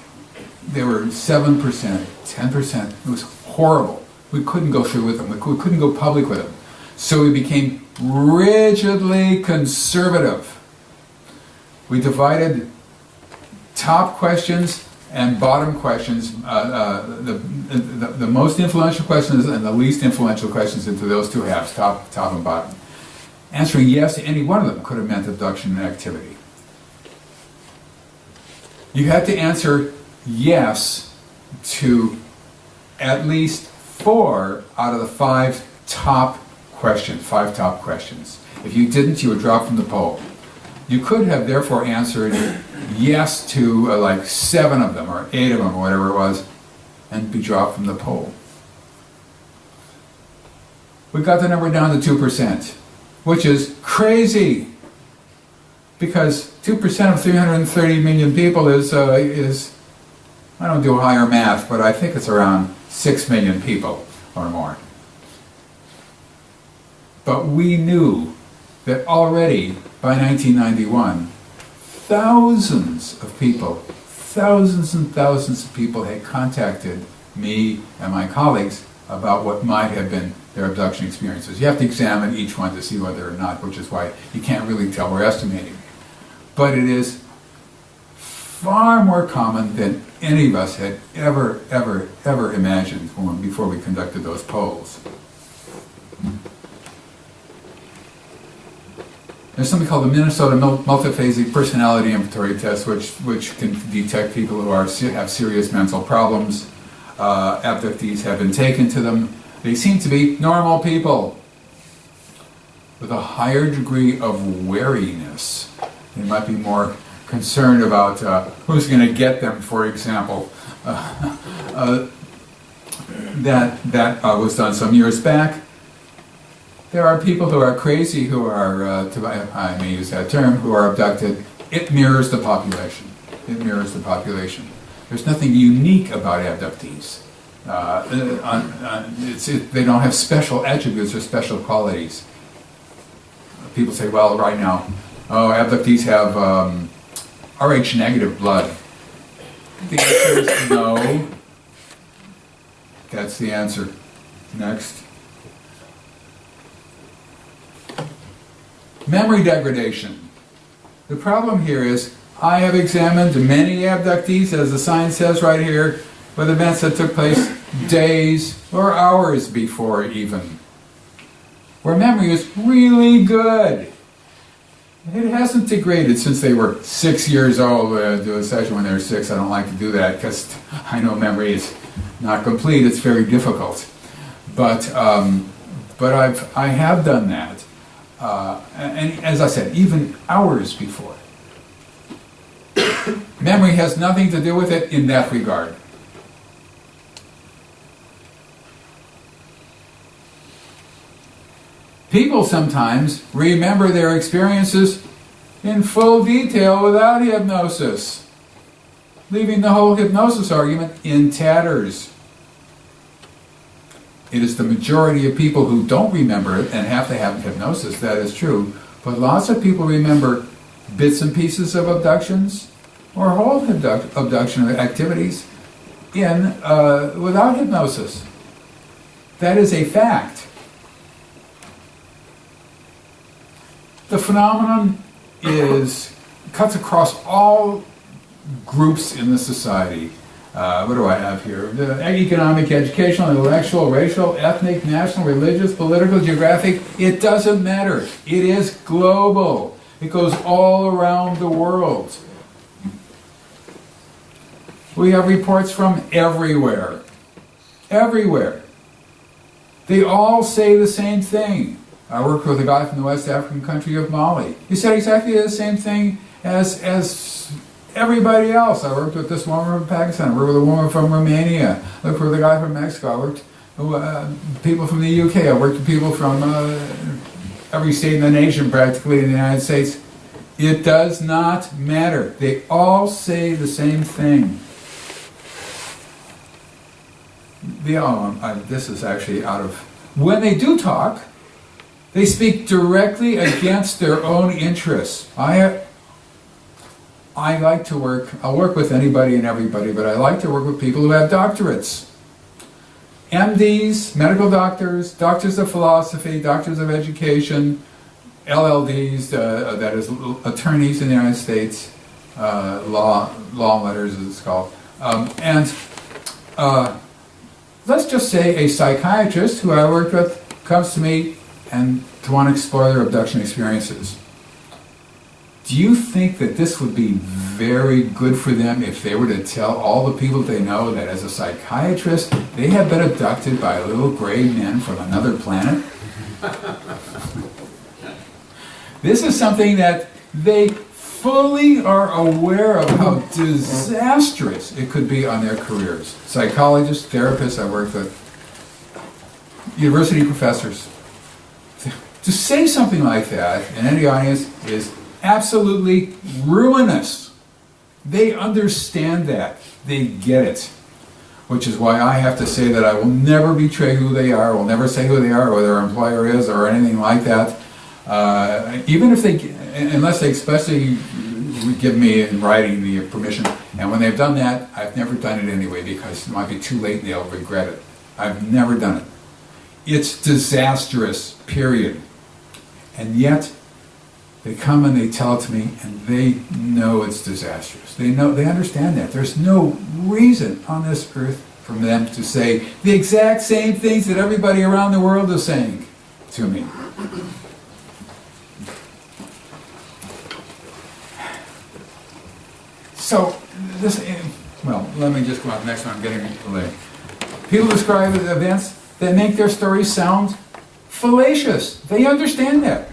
They were 7%, 10%. It was horrible. We couldn't go through with them. We couldn't go public with them. So we became rigidly conservative. We divided top questions and bottom questions, the most influential questions and the least influential questions into those two halves, top and bottom. Answering yes to any one of them could have meant abduction activity. You had to answer yes to at least 4 out of the 5 top questions. If you didn't, you would drop from the poll. You could have therefore answered yes to like 7 of them or 8 of them or whatever it was and be dropped from the poll. We got the number down to 2%, which is crazy because 2% of 330 million people is I don't do higher math, but I think it's around 6 million people or more. But we knew that already by 1991, thousands of people thousands and thousands of people had contacted me and my colleagues about what might have been their abduction experiences. You have to examine each one to see whether or not, which is why you can't really tell we're estimating. But it is far more common than any of us had ever imagined before we conducted those polls. There's something called the Minnesota Multiphasic Personality Inventory Test, which can detect people who have serious mental problems. Abductees have been taken to them. They seem to be normal people with a higher degree of wariness. They might be more concerned about who's going to get them, for example. That was done some years back. There are people who are crazy, who are, I may use that term, who are abducted. It mirrors the population. It mirrors the population. There's nothing unique about abductees. They don't have special attributes or special qualities. People say, well, right now, abductees have Rh negative blood. The answer is no. That's the answer. Next. Memory degradation. The problem here is I have examined many abductees, as the sign says right here, with events that took place days or hours before even, where memory is really good. It hasn't degraded since they were 6 years old. Do a session when they're 6. I don't like to do that because I know memory is not complete. It's very difficult. But I have done that. And as I said, even hours before. Memory has nothing to do with it in that regard. People sometimes remember their experiences in full detail without hypnosis, leaving the whole hypnosis argument in tatters. It is the majority of people who don't remember it and have to have hypnosis, that is true, but lots of people remember bits and pieces of abductions or whole abduction activities without hypnosis. That is a fact. The phenomenon cuts across all groups in the society. What do I have here? The economic, educational, intellectual, racial, ethnic, national, religious, political, geographic. It doesn't matter. It is global. It goes all around the world. We have reports from everywhere. Everywhere. They all say the same thing. I worked with a guy from the West African country of Mali. He said exactly the same thing as everybody else. I worked with this woman from Pakistan. I worked with a woman from Romania. I worked with a guy from Mexico. I worked with people from the UK. I worked with people from every state in the nation, practically, in the United States. It does not matter. They all say the same thing. This is actually out of... When they do talk, they speak directly against their own interests. I like to work, I'll work with anybody and everybody, but I like to work with people who have doctorates. MDs, medical doctors, doctors of philosophy, doctors of education, LLDs, that is attorneys in the United States, law letters as it's called. Let's just say a psychiatrist who I worked with comes to me and to want to explore their abduction experiences. Do you think that this would be very good for them if they were to tell all the people they know that as a psychiatrist they have been abducted by little gray men from another planet? This is something that they fully are aware of how disastrous it could be on their careers. Psychologists, therapists I worked with, university professors. To say something like that in any audience is absolutely ruinous. They understand that. They get it. Which is why I have to say that I will never betray who they are, will never say who they are, or their employer is, or anything like that. Even if they, unless they expressly give me in writing the permission. And when they've done that, I've never done it anyway because it might be too late and they'll regret it. I've never done it. It's disastrous, period. And yet, they come and they tell it to me, and they know it's disastrous. They understand that. There's no reason on this earth for them to say the exact same things that everybody around the world is saying to me. So, let me just go on to the next one. I'm getting late. People describe events that make their stories sound fallacious. They understand that.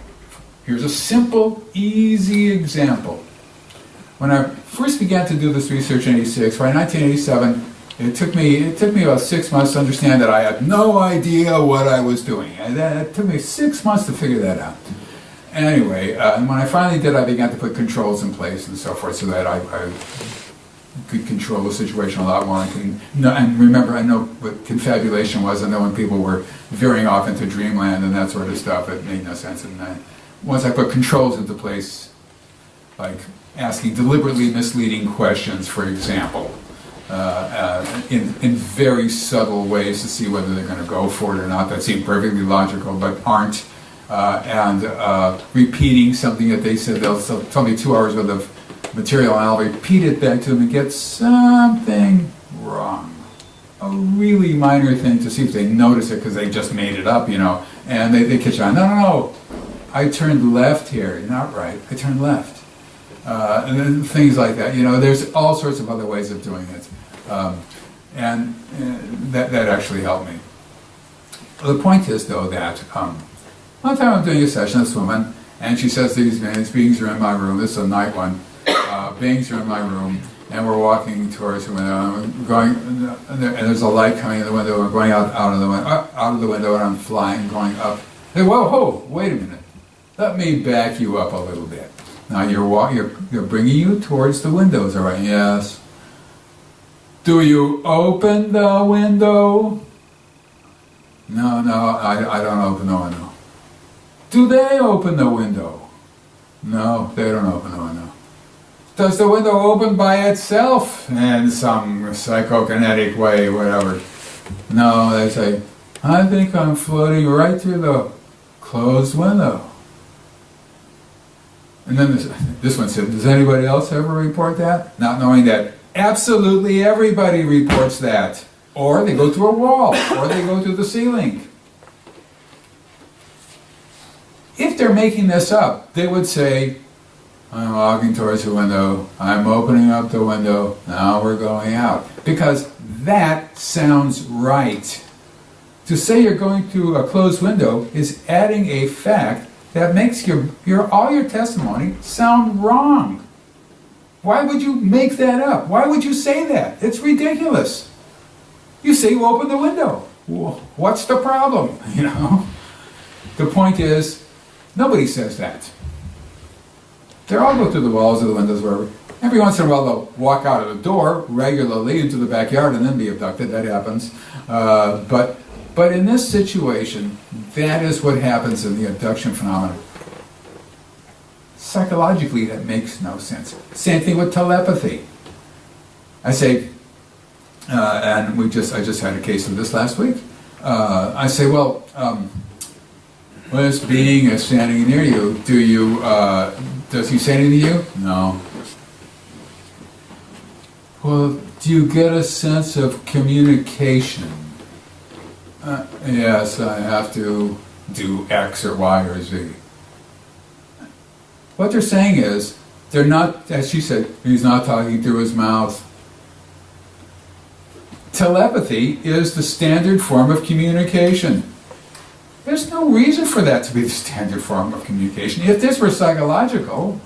Here's a simple, easy example. When I first began to do this research in '86, by 1987, it took me about 6 months to understand that I had no idea what I was doing. And it took me 6 months to figure that out. Anyway, and when I finally did, I began to put controls in place and so forth so that I could control the situation a lot more. And remember, I know what confabulation was. I know when people were veering off into dreamland and that sort of stuff, it made no sense. And once I put controls into place, like asking deliberately misleading questions, for example, in very subtle ways to see whether they're going to go for it or not, that seem perfectly logical but aren't, and repeating something that they said. They'll tell me 2 hours worth of material and I'll repeat it back to them and get something wrong. A really minor thing to see if they notice it because they just made it up, and they catch on. No, I turned left here, not right. I turned left. And then things like that. There's all sorts of other ways of doing it. And that actually helped me. The point is, though, that one time I'm doing a session with this woman, and she says these beings are in my room. This is a night one. Beings are in my room, and we're walking towards the window. And there's a light coming in the window. We're going out of the window, and I'm flying, going up. Hey, whoa, wait a minute. Let me back you up a little bit. Now you're bringing you towards the windows, all right? Yes. Do you open the window? No, I don't open the window. Do they open the window? No, they don't open the window. Does the window open by itself in some psychokinetic way, whatever? No, they say, I think I'm floating right through the closed window. And then this one said, does anybody else ever report that? Not knowing that absolutely everybody reports that. Or they go through a wall, or they go through the ceiling. If they're making this up, they would say, I'm walking towards the window, I'm opening up the window, now we're going out. Because that sounds right. To say you're going through a closed window is adding a fact that makes all your testimony sound wrong. Why would you make that up? Why would you say that? It's ridiculous. You say you open the window. Well, what's the problem? The point is, nobody says that. They all go through the walls of the windows, wherever. Every once in a while they'll walk out of the door regularly into the backyard and then be abducted. That happens. But in this situation, that is what happens in the abduction phenomenon. Psychologically, that makes no sense. Same thing with telepathy. I say, and I just had a case of this last week. I say, well, when this being is standing near you, does he say anything to you? No. Well, do you get a sense of communication? Yes, I have to do X or Y or Z. What they're saying is, they're not, as she said, he's not talking through his mouth. Telepathy is the standard form of communication. There's no reason for that to be the standard form of communication. If this were psychological,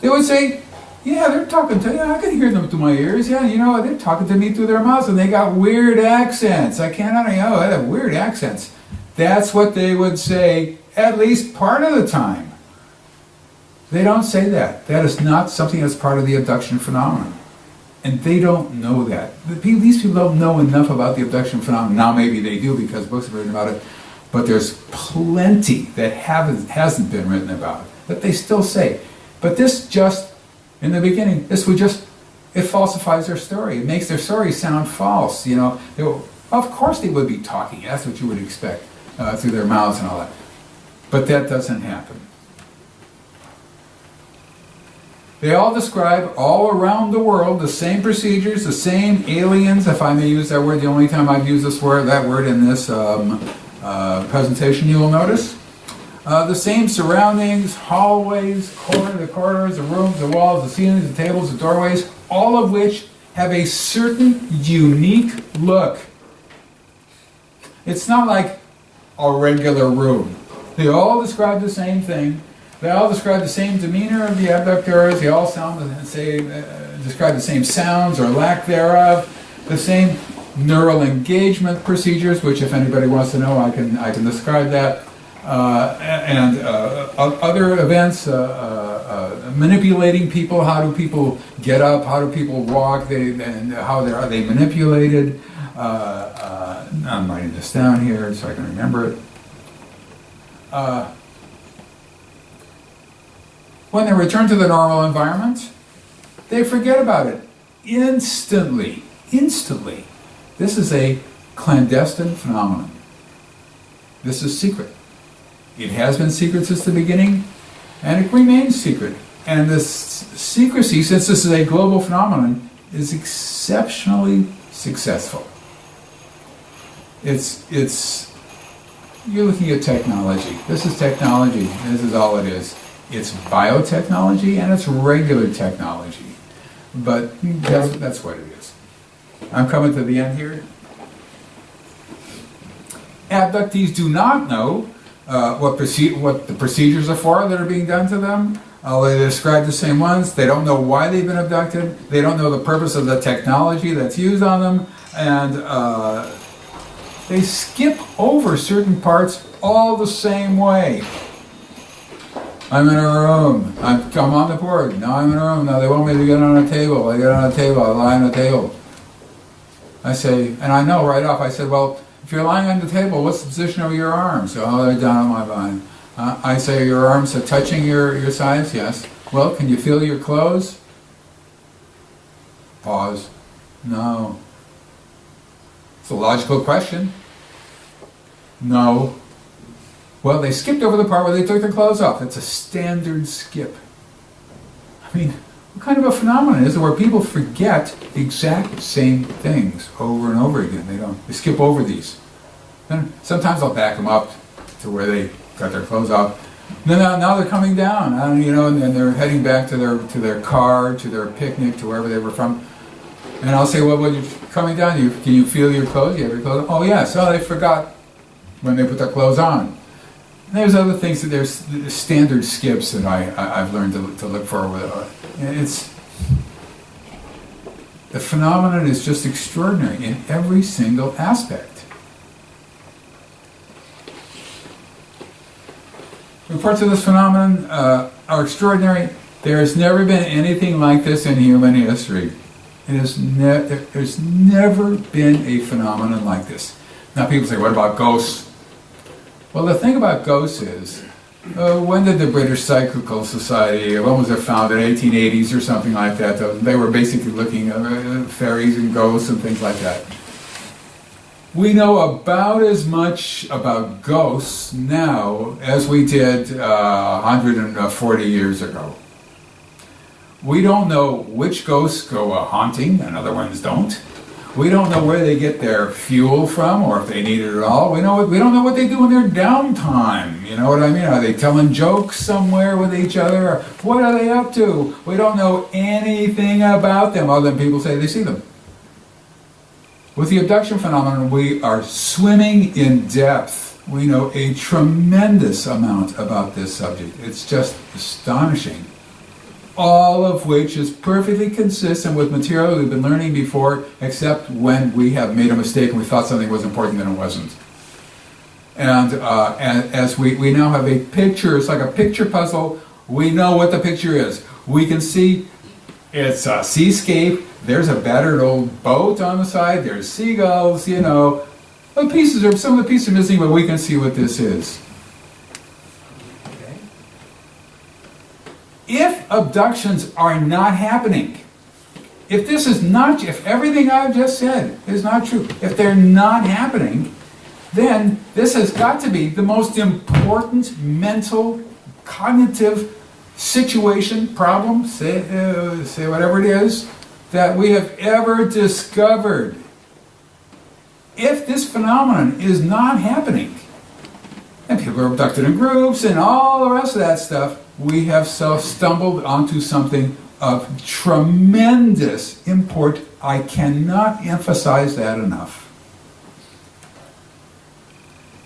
they would say, yeah, they're talking to you. I can hear them through my ears. Yeah, they're talking to me through their mouths, and they got weird accents. I cannot, they have weird accents. That's what they would say at least part of the time. They don't say that. That is not something that's part of the abduction phenomenon. And they don't know that. These people don't know enough about the abduction phenomenon. Now maybe they do because books have written about it. But there's plenty that hasn't been written about it, that they still say. But this just, in the beginning, this would just, it falsifies their story. It makes their story sound false. You know, of course they would be talking. That's what you would expect through their mouths and all that. But that doesn't happen. They all describe all around the world the same procedures, the same aliens, if I may use that word. The only time I've used that word in this presentation, you will notice. The same surroundings, hallways, the corridors, the rooms, the walls, the ceilings, the tables, the doorways, all of which have a certain unique look. It's not like a regular room. They all describe the same thing. They all describe the same demeanor of the abductors. They all describe the same sounds or lack thereof. The same neural engagement procedures, which if anybody wants to know, I can describe that. And other events, manipulating people. How do people get up? How do people walk? And how are they manipulated? I'm writing this down here so I can remember it. When they return to the normal environment, they forget about it instantly. Instantly. This is a clandestine phenomenon. This is secret. It has been secret since the beginning, and it remains secret. And this secrecy, since this is a global phenomenon, is exceptionally successful. You're looking at technology. This is technology. This is all it is. It's biotechnology and it's regular technology. But that's what it is. I'm coming to the end here. Abductees do not know what the procedures are for that are being done to them. They describe the same ones. They don't know why they've been abducted. They don't know the purpose of the technology that's used on them. And they skip over certain parts all the same way. I'm in a room. I'm on the board. Now I'm in a room. Now they want me to get on a table. I get on a table. I lie on a table. I say, and I know right off, I said, well, if you're lying on the table, what's the position of your arms? Oh, they're down on my line. I say, your arms are touching your sides? Yes. Well, can you feel your clothes? Pause. No. It's a logical question. No. Well, they skipped over the part where they took their clothes off. It's a standard skip. I mean, what kind of a phenomenon is it where people forget the exact same things over and over again? They skip over these. And sometimes I'll back them up to where they got their clothes off. Now they're coming down, and they're heading back to their car, to their picnic, to wherever they were from. And I'll say, well, when you're coming down, can you feel your clothes? You have your clothes on? Oh, yes. Oh, they forgot when they put their clothes on. And there's other things that there's standard skips that I've learned to look for. The phenomenon is just extraordinary in every single aspect. Reports of this phenomenon are extraordinary. There has never been anything like this in human history. There's never been a phenomenon like this. Now people say, what about ghosts? Well, the thing about ghosts is, when did the British Psychical Society, when was it founded, 1880s or something like that? They were basically looking at fairies and ghosts and things like that. We know about as much about ghosts now as we did 140 years ago. We don't know which ghosts go haunting and other ones don't. We don't know where they get their fuel from or if they need it at all. We don't know what they do in their downtime. You know what I mean? Are they telling jokes somewhere with each other? Or what are they up to? We don't know anything about them other than people say they see them. With the abduction phenomenon, we are swimming in depth. We know a tremendous amount about this subject. It's just astonishing. All of which is perfectly consistent with material we've been learning before, except when we have made a mistake and we thought something was important and it wasn't. And as we now have a picture, it's like a picture puzzle, we know what the picture is. We can see it's a seascape, there's a battered old boat on the side, there's seagulls, some of the pieces are missing, but we can see what this is. If abductions are not happening. If this is not, if everything I've just said is not true, if they're not happening, then this has got to be the most important mental, cognitive situation, problem, say whatever it is, that we have ever discovered. If this phenomenon is not happening, and people are abducted in groups and all the rest of that stuff, we have stumbled onto something of tremendous import. I cannot emphasize that enough.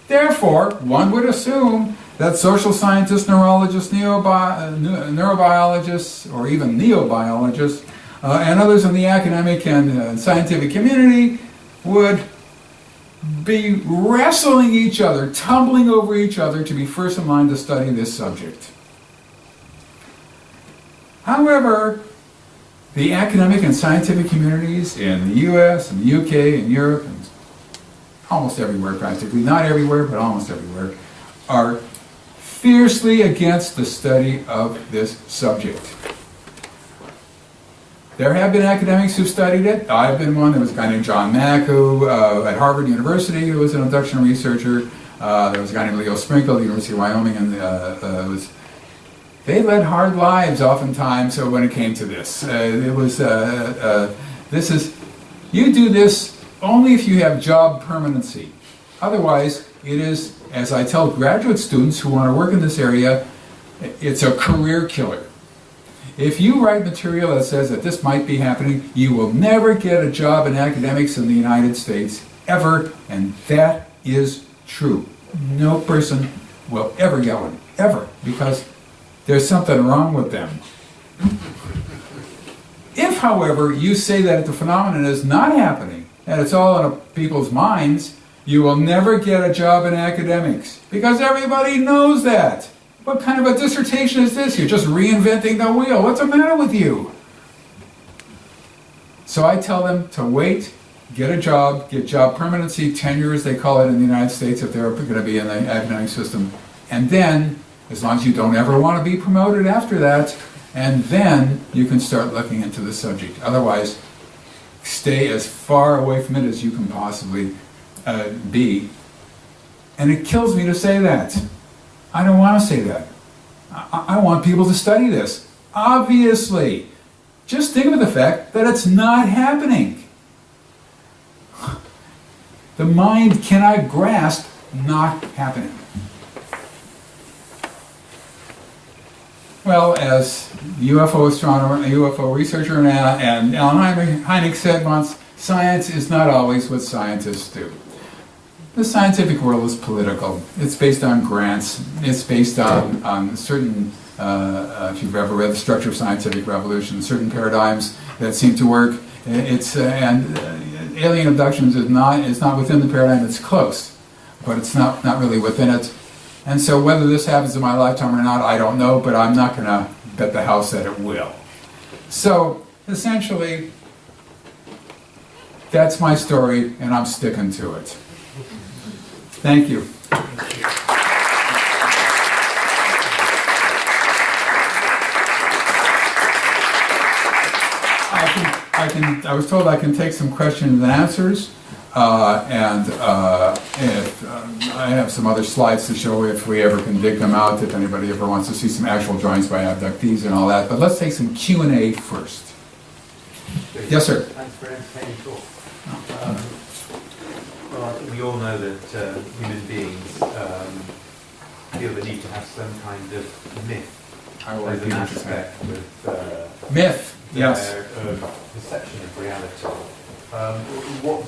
Therefore, one would assume that social scientists, neurologists, neurobiologists, or even neobiologists, and others in the academic and scientific community would be wrestling each other, tumbling over each other to be first in line to study this subject. However, the academic and scientific communities in the US and the UK and Europe and almost everywhere practically, not everywhere, but almost everywhere, are fiercely against the study of this subject. There have been academics who've studied it. I've been one. There was a guy named John Mack who, at Harvard University, who was an abduction researcher. There was a guy named Leo Sprinkle at the University of Wyoming, and they led hard lives oftentimes when it came to this. You do this only if you have job permanency. Otherwise, it is, as I tell graduate students who want to work in this area, it's a career killer. If you write material that says that this might be happening, you will never get a job in academics in the United States, ever, and that is true. No person will ever get one, ever, because there's something wrong with them. If, however, you say that the phenomenon is not happening, and it's all in people's minds, you will never get a job in academics, because everybody knows that. What kind of a dissertation is this? You're just reinventing the wheel. What's the matter with you? So I tell them to wait, get a job, get job permanency, tenure as they call it in the United States if they're going to be in the academic system. And then, as long as you don't ever want to be promoted after that, and then you can start looking into the subject. Otherwise, stay as far away from it as you can possibly be. And it kills me to say that. I don't want to say that. I want people to study this. Obviously. Just think of the fact that it's not happening. The mind cannot grasp not happening. Well, as UFO astronomer, UFO researcher, and Alan Hynek said once, science is not always what scientists do. The scientific world is political. It's based on grants. It's based on certain, if you've ever read The Structure of Scientific Revolution, certain paradigms that seem to work. Alien abductions is not within the paradigm. It's close, but it's not really within it. And so whether this happens in my lifetime or not, I don't know, but I'm not going to bet the house that it will. So essentially, that's my story, and I'm sticking to it. Thank you. I was told I can take some questions and answers, if I have some other slides to show if we ever can dig them out, if anybody ever wants to see some actual drawings by abductees and all that. But let's take some Q&A first. Yes, sir. Thanks for entertaining talk. Well, I think we all know that human beings feel the need to have some kind of myth. There's an aspect with myth, yes. Perception of reality. What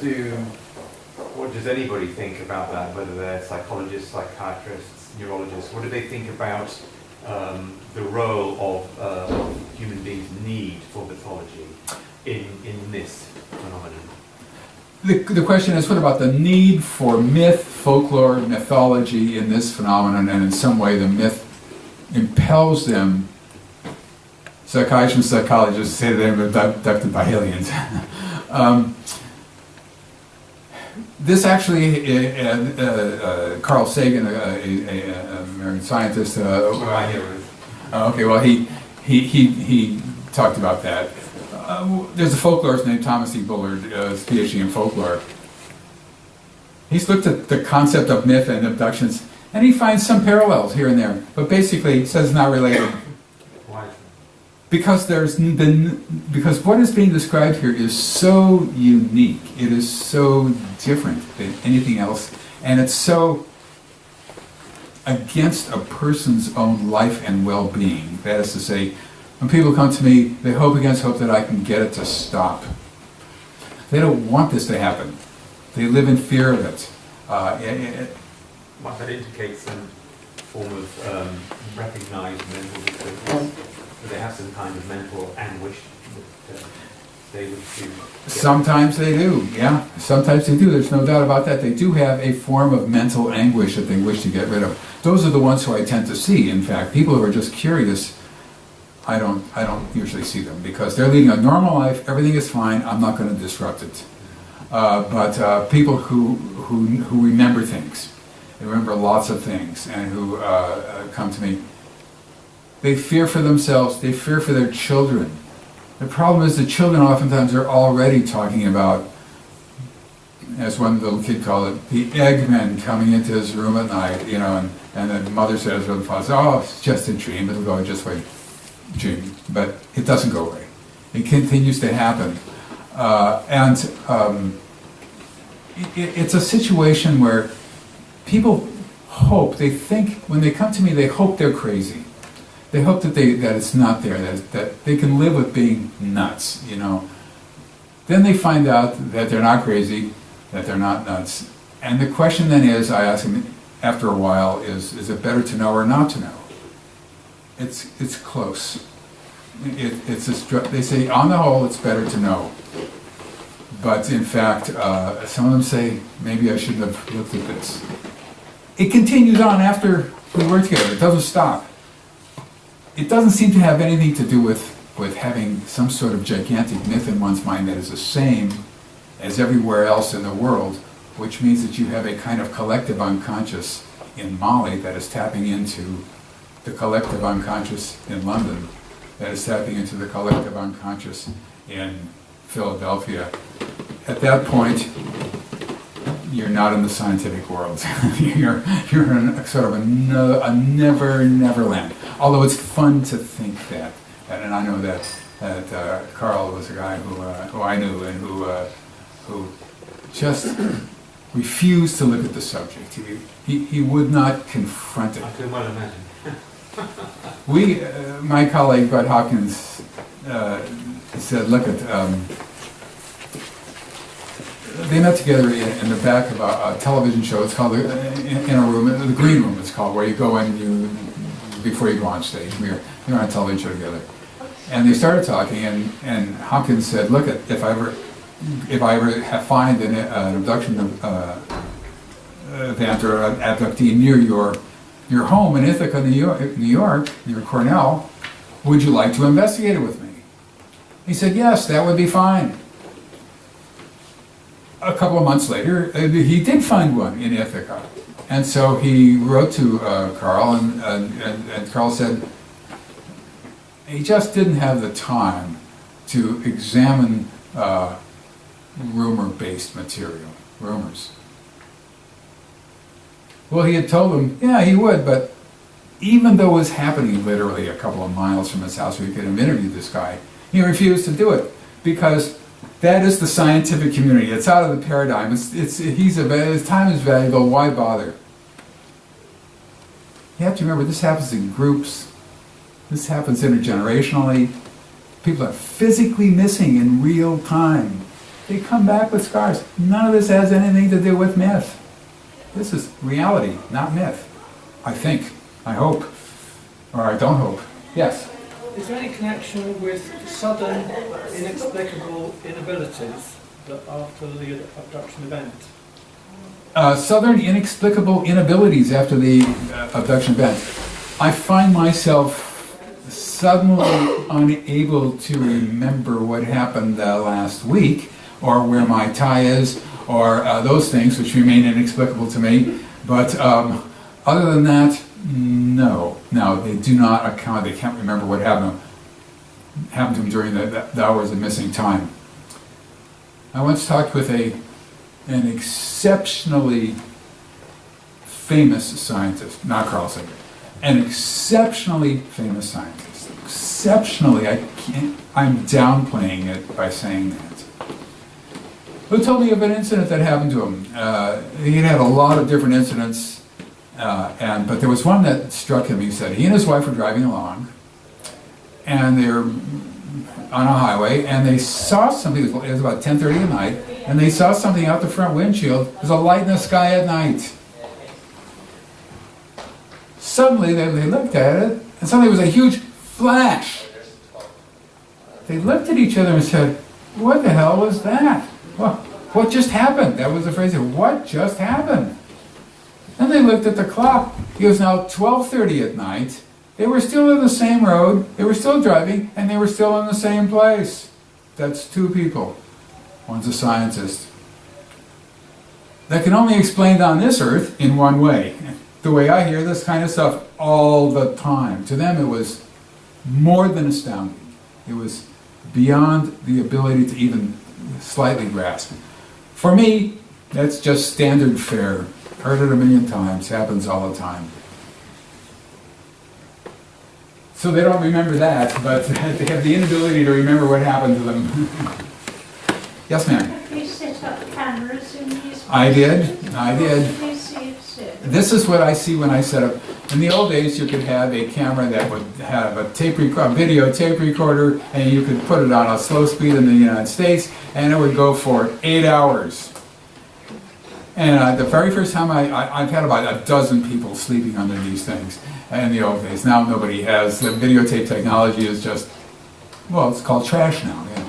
does anybody think about that? Whether they're psychologists, psychiatrists, neurologists, what do they think about the role of human beings' need for mythology in this phenomenon? The question is, what about the need for myth, folklore, mythology in this phenomenon, and in some way the myth impels them, psychiatrists, psychologists say they were abducted by aliens. This actually, Carl Sagan, an American scientist, okay, well, he talked about that. There's a folklorist named Thomas E. Bullard, PhD in folklore. He's looked at the concept of myth and abductions, and he finds some parallels here and there, but basically he says not related. Why? Because because what is being described here is so unique. It is so different than anything else, and it's so against a person's own life and well-being. That is to say, when people come to me, they hope against hope that I can get it to stop. They don't want this to happen. They live in fear of it. Might that indicate some form of recognised mental disability? Do they have some kind of mental anguish that they would choose? Sometimes they do, yeah. Sometimes they do. There's no doubt about that. They do have a form of mental anguish that they wish to get rid of. Those are the ones who I tend to see. In fact, people who are just curious, I don't usually see them because they're leading a normal life. Everything is fine. I'm not going to disrupt it. But people who remember things, they remember lots of things, and who come to me, they fear for themselves. They fear for their children. The problem is the children oftentimes are already talking about, as one little kid called it, the Eggman coming into his room at night, you know, and the mother says, or the father says, oh, it's just a dream. It'll go just like a dream. But it doesn't go away. It continues to happen. It's a situation where people hope, they think, when they come to me, they hope they're crazy. They hope that it's not there, that they can live with being nuts, you know. Then they find out that they're not crazy, that they're not nuts. And the question then is, I ask them after a while, is it better to know or not to know? It's close. They say, on the whole, it's better to know. But in fact, some of them say, maybe I shouldn't have looked at this. It continues on after we work together. It doesn't stop. It doesn't seem to have anything to do with having some sort of gigantic myth in one's mind that is the same as everywhere else in the world, which means that you have a kind of collective unconscious in Mali that is tapping into the collective unconscious in London, that is tapping into the collective unconscious in Philadelphia. At that point, you're not in the scientific world. you're in a sort of a never land. Although it's fun to think that. And I know that Carl was a guy who I knew and who just refused to look at the subject. He would not confront it. I can well imagine. My colleague Bud Hopkins said, look at, they met together in the back of a television show. It's called, in a room, the green room it's called, where you go in before you go on stage. You're on a television show together. And they started talking, and Hopkins said, look, if I ever find an abduction event or an abductee near your home in Ithaca, New York, near Cornell, would you like to investigate it with me? He said, yes, that would be fine. A couple of months later, he did find one in Ithaca. And so he wrote to Carl, and Carl said he just didn't have the time to examine rumor-based material, rumors. Well, he had told him, yeah, he would, but even though it was happening literally a couple of miles from his house where he could have interviewed this guy, he refused to do it because that is the scientific community. It's out of the paradigm. His time is valuable. Why bother? You have to remember, this happens in groups. This happens intergenerationally. People are physically missing in real time. They come back with scars. None of this has anything to do with myth. This is reality, not myth. I think. I hope. Or I don't hope. Yes? Is there any connection with sudden, inexplicable inabilities after the abduction event? Sudden inexplicable inabilities after the abduction event. I find myself suddenly unable to remember what happened last week, or where my tie is, or those things which remain inexplicable to me. But other than that, no. Now, they do not account, they can't remember what happened happened to him during the hours of missing time. I once talked with an exceptionally famous scientist, not Carl Sagan, an exceptionally famous scientist. Exceptionally, I'm downplaying it by saying that. Who told me of an incident that happened to him? He had a lot of different incidents, but there was one that struck him. He said he and his wife were driving along, and they were on a highway, and they saw something. It was about 10:30 at night, and they saw something out the front windshield. There was a light in the sky at night. Suddenly, they looked at it, and suddenly it was a huge flash. They looked at each other and said, "What the hell was that? What just happened?" That was the phrase. What just happened? Then they looked at the clock. It was now 12:30 at night. They were still on the same road, they were still driving, and they were still in the same place. That's two people. One's a scientist. That can only be explained on this earth in one way. The way I hear this kind of stuff all the time. To them it was more than astounding. It was beyond the ability to even slightly grasp. For me, that's just standard fare. Heard it a million times, happens all the time. So they don't remember that, but they have the inability to remember what happened to them. Yes, ma'am? Have you set up cameras in these? I did. What do you see it set? This is what I see when I set up. In the old days, you could have a camera that would have a video tape recorder, and you could put it on a slow speed in the United States, and it would go for 8 hours. And the very first time I've had about a dozen people sleeping under these things in the old days. Now nobody has. The videotape technology is just, well, it's called trash now. Yeah.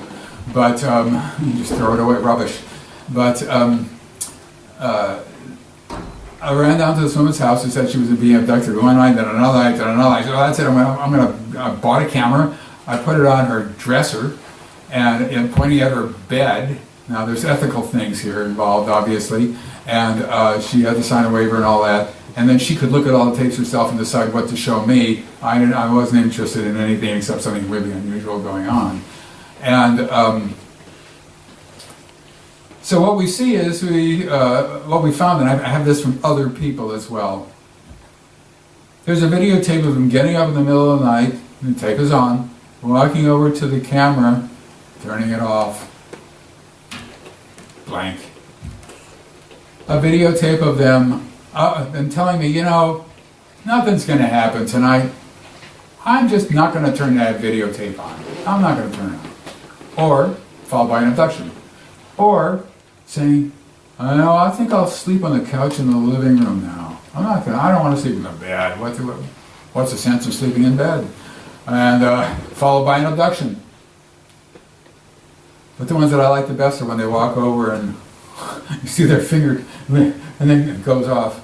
But you just throw it away, rubbish. But I ran down to this woman's house who said she was being abducted one night, then another night, then another night. So I said, I bought a camera. I put it on her dresser and pointing at her bed. Now there's ethical things here involved, obviously. And she had to sign a waiver and all that. And then she could look at all the tapes herself and decide what to show me. I wasn't interested in anything except something really unusual going on. And so what we see is what we found, and I have this from other people as well. There's a videotape of him getting up in the middle of the night, and the tape is on, walking over to the camera, turning it off, blank. A videotape of them and telling me, nothing's going to happen tonight. I'm just not going to turn that videotape on. I'm not going to turn it on. Or, followed by an abduction. Or, saying, I think I'll sleep on the couch in the living room now. I don't want to sleep in the bed. What's the sense of sleeping in bed? And followed by an abduction. But the ones that I like the best are when they walk over and you see their finger, and then it goes off.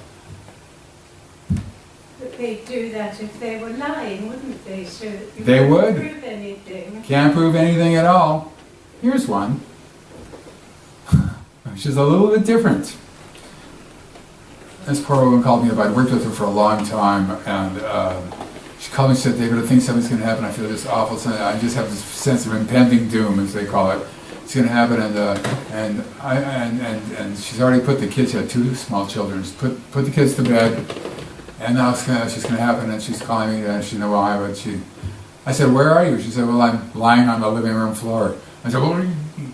But they'd do that if they were lying, wouldn't they? So you They would. can't prove anything. Can't prove anything at all. Here's one, which is a little bit different. This poor woman called me up. I'd worked with her for a long time, and she called me and said, "David, I think something's going to happen. I feel this awful sense. I just have this sense of impending doom," as they call it. It's going to happen, and she's already put the kids. She had 2 small children. She's put the kids to bed, and now it's just going to happen. And she's calling me, and she didn't know why, but I said, "Where are you?" She said, "Well, I'm lying on the living room floor." I said, "Well,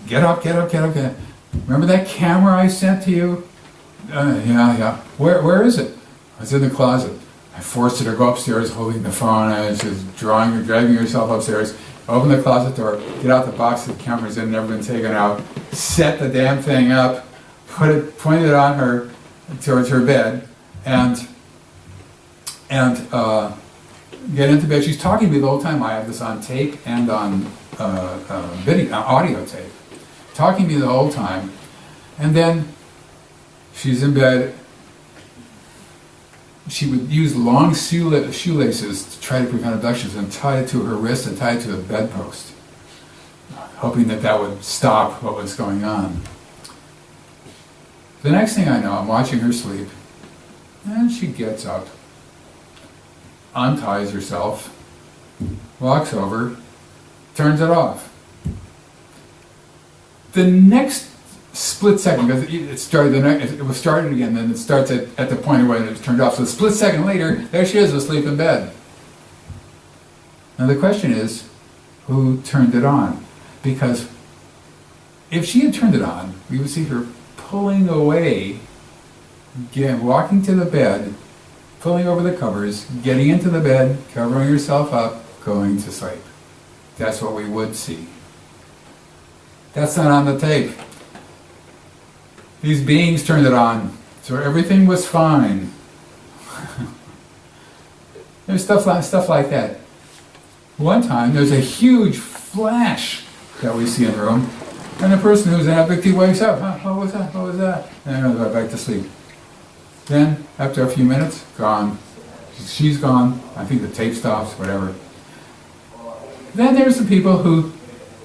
get up. Remember that camera I sent to you?" Yeah. Where is it? It's in the closet. I forced her to go upstairs holding the phone, and she's dragging herself upstairs. Open the closet door, get out the box that the camera's in, never been taken out, set the damn thing up, point it on her, towards her bed, and get into bed. She's talking to me the whole time. I have this on tape and on video, audio tape. Talking to me the whole time. And then she's in bed. She would use long shoelaces to try to prevent abductions and tie it to her wrist and tie it to the bedpost, hoping that would stop what was going on. The next thing I know, I'm watching her sleep, and she gets up, unties herself, walks over, turns it off. The next split second, because it was started again, then it starts at the point where it's turned off. So a split second later, there she is asleep in bed. Now the question is, who turned it on? Because if she had turned it on, we would see her pulling away, walking to the bed, pulling over the covers, getting into the bed, covering herself up, going to sleep. That's what we would see. That's not on the tape. These beings turned it on, so everything was fine. There's stuff like that. One time, there's a huge flash that we see in the room, and the person who's an abductee wakes up. Huh, what was that? What was that? And goes back to sleep. Then, after a few minutes, gone. She's gone. I think the tape stops, whatever. Then there's the people who,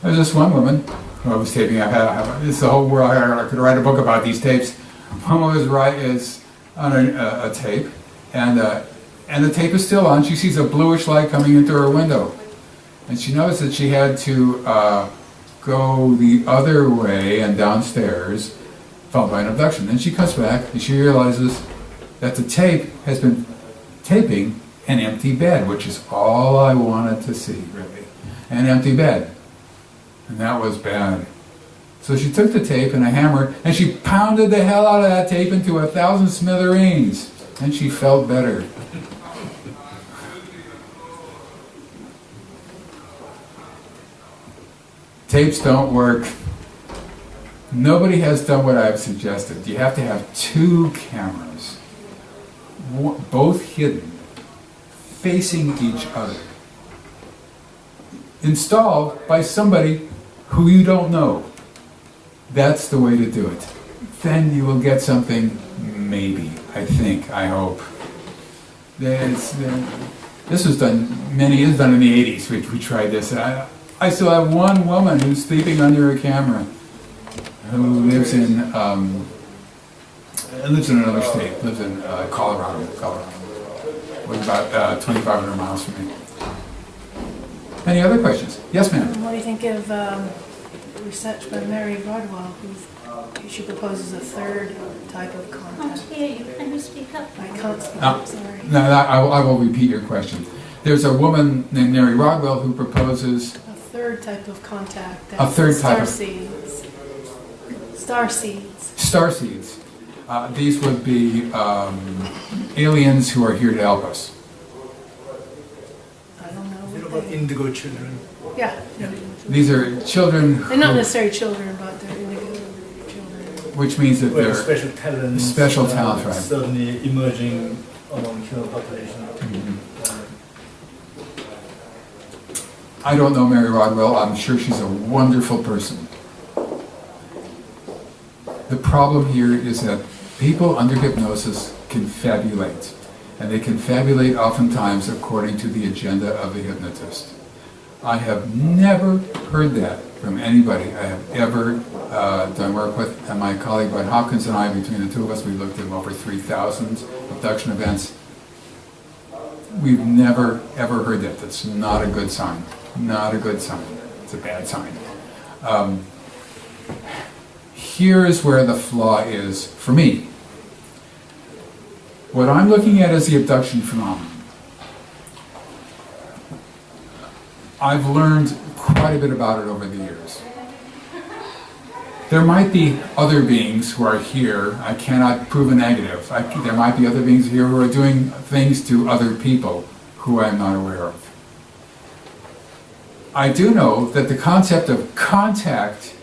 there's this one woman who I was taping. This is the whole world. I could write a book about these tapes. One was is on a tape, and the tape is still on. She sees a bluish light coming into her window, and she knows that she had to go the other way and downstairs, followed by an abduction. Then she comes back and she realizes that the tape has been taping an empty bed, which is all I wanted to see, really. An empty bed. And that was bad. So she took the tape and a hammer and she pounded the hell out of that tape into 1,000 smithereens. And she felt better. Tapes don't work. Nobody has done what I've suggested. You have to have 2 cameras, both hidden, facing each other, installed by somebody who you don't know. That's the way to do it. Then you will get something, maybe, I think, I hope. This was done, it was done in the 80s, we tried this. I still have one woman who's sleeping under a camera, who lives in another state, lives in Colorado. Was about 2,500 miles from me. Any other questions? Yes, ma'am. What do you think of research by Mary Rodwell, she proposes a third type of I can't contact? hear you. Can you speak up? I can't speak up, sorry. No, I will repeat your question. There's a woman named Mary Rodwell who proposes A third type of contact. A third type of- Starseeds. Starseeds. starseeds. These would be aliens who are here to help us. I don't know. What what about they- indigo children? Yeah. These are children They're not who, necessarily children, but they're indigo children. which means that Well, they're special talents. special talents, right. Suddenly emerging among human population. I don't know Mary Rodwell. I'm sure she's a wonderful person. The problem here is that people under hypnosis confabulate. And they confabulate oftentimes according to the agenda of the hypnotist. I have never heard that from anybody I have ever done work with. And my colleague Bud Hopkins and I, between the two of us, we looked at over 3,000 abduction events. We've never, ever heard that. That's not a good sign. Not a good sign. It's a bad sign. Here's where the flaw is for me. What I'm looking at is the abduction phenomenon. I've learned quite a bit about it over the years. There might be other beings who are here. I cannot prove a negative. There might be other beings here who are doing things to other people who I'm not aware of. I do know that the concept of contact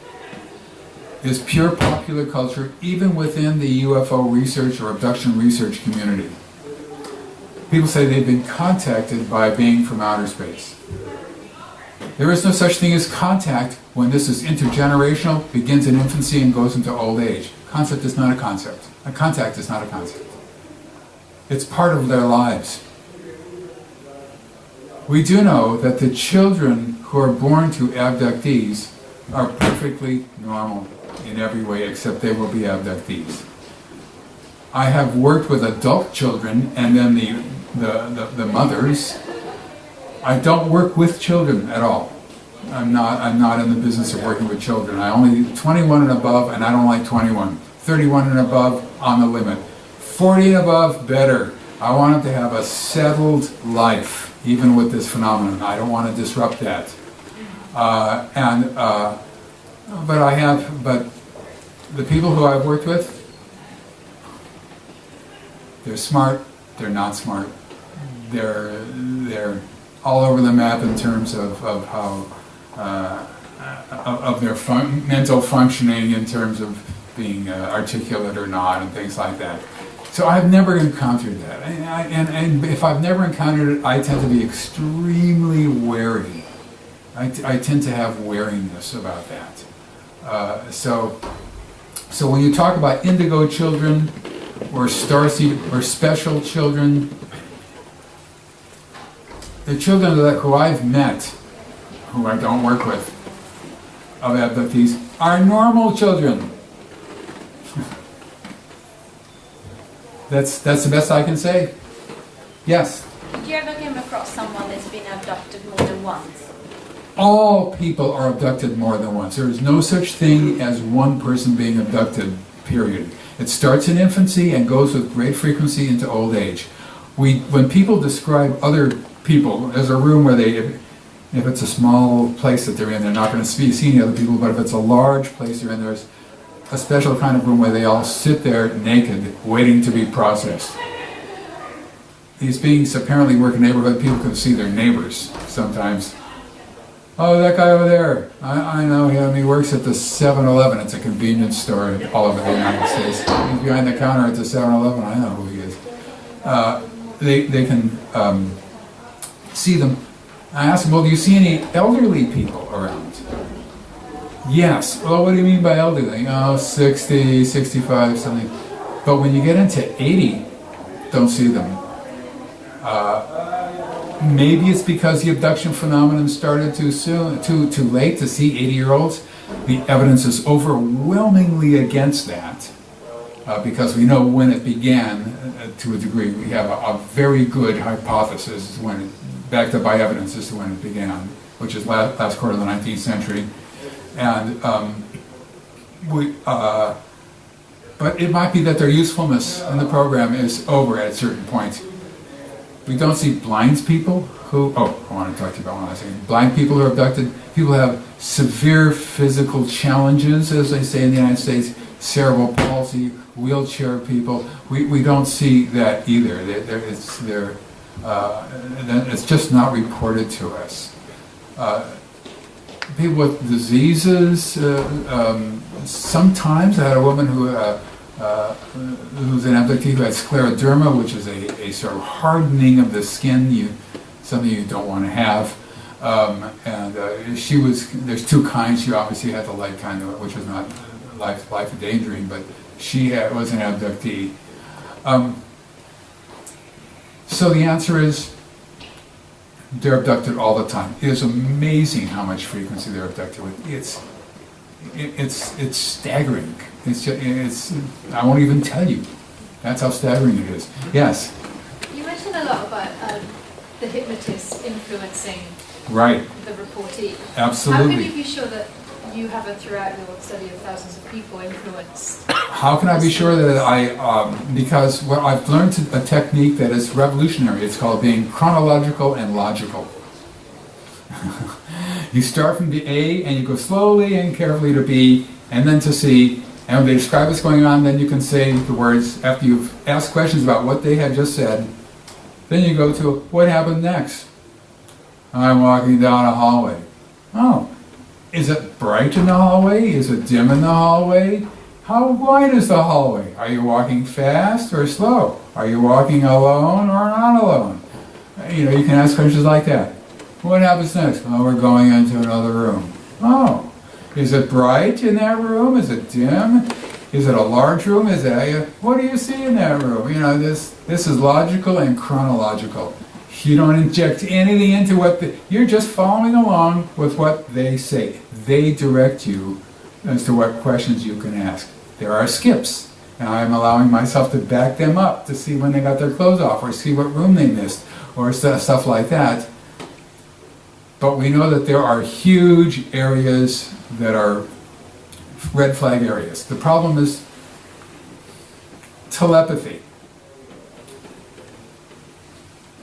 is pure popular culture, even within the UFO research or abduction research community. People say they've been contacted by a being from outer space. There is no such thing as contact when this is intergenerational, begins in infancy and goes into old age. Concept is not a concept. A contact is not a concept. It's part of their lives. We do know that the children who are born to abductees are perfectly normal in every way, except they will be abductees. I have worked with adult children and then the mothers. I don't work with children at all. I'm not in the business of working with children. I only 21 and above, and I don't like 21. 31 and above, on the limit. 40 and above, better. I want them to have a settled life, even with this phenomenon. I don't want to disrupt that. But the people who I've worked with, they're smart, they're not smart. They're all over the map in terms of how of their mental functioning, in terms of being articulate or not, and things like that. So I've never encountered that, and if I've never encountered it, I tend to be extremely wary. I tend to have wariness about that. So when you talk about indigo children or starseed or special children, the children who I've met, who I don't work with, of abductees, are normal children. That's the best I can say. Yes? Did you ever come across someone that's been abducted more than once? All people are abducted more than once. There is no such thing as one person being abducted, period. It starts in infancy and goes with great frequency into old age. When people describe other people, there's a room where if it's a small place that they're in, they're not going to see any other people, but if it's a large place they're in, there's a special kind of room where they all sit there naked, waiting to be processed. These beings apparently work in a neighborhood. People can see their neighbors sometimes. Oh, that guy over there, I know him. He works at the 7-Eleven. It's a convenience store all over the United States. He's behind the counter at the 7-Eleven. I know who he is. They can see them. I asked them, well, do you see any elderly people around? Yes. Well, what do you mean by elderly? Oh, 60, 65, something. But when you get into 80, don't see them. Maybe it's because the abduction phenomenon started too soon, too late to see 80-year-olds. The evidence is overwhelmingly against that, because we know when it began to a degree. We have a very good hypothesis when, backed up by evidence, as to when it began, which is last quarter of the 19th century. And but it might be that their usefulness in the program is over at a certain point. We don't see blind people who, I want to talk to you about one last thing. Blind people who are abducted, people who have severe physical challenges, as they say in the United States, cerebral palsy, wheelchair people. We don't see that either. It's just not reported to us. People with diseases, sometimes I had a woman who's an abductee who had scleroderma, which is a sort of hardening of the skin, something you don't want to have. There's two kinds. She obviously had the light kind, which was not life endangering, but she was an abductee. So the answer is, they're abducted all the time. It is amazing how much frequency they're abducted with. It's staggering. I won't even tell you. That's how staggering it is. Yes? You mentioned a lot about the hypnotist influencing Right. the reportee. Absolutely. How can you be sure that you haven't, throughout your study of thousands of people, influenced? How can I be sure that because I've learned a technique that is revolutionary. It's called being chronological and logical. You start from the A and you go slowly and carefully to B and then to C, and when they describe what's going on, then you can say the words after you've asked questions about what they had just said. Then you go to what happened next. I'm walking down a hallway. Oh, is it bright in the hallway? Is it dim in the hallway? How wide is the hallway? Are you walking fast or slow? Are you walking alone or not alone? You can ask questions like that. What happens next? Oh, we're going into another room. Oh, is it bright in that room? Is it dim? Is it a large room? What do you see in that room? This is logical and chronological. You don't inject anything into you're just following along with what they say. They direct you as to what questions you can ask. There are skips, and I'm allowing myself to back them up to see when they got their clothes off, or see what room they missed, or stuff like that. But we know that there are huge areas that are red flag areas. The problem is telepathy.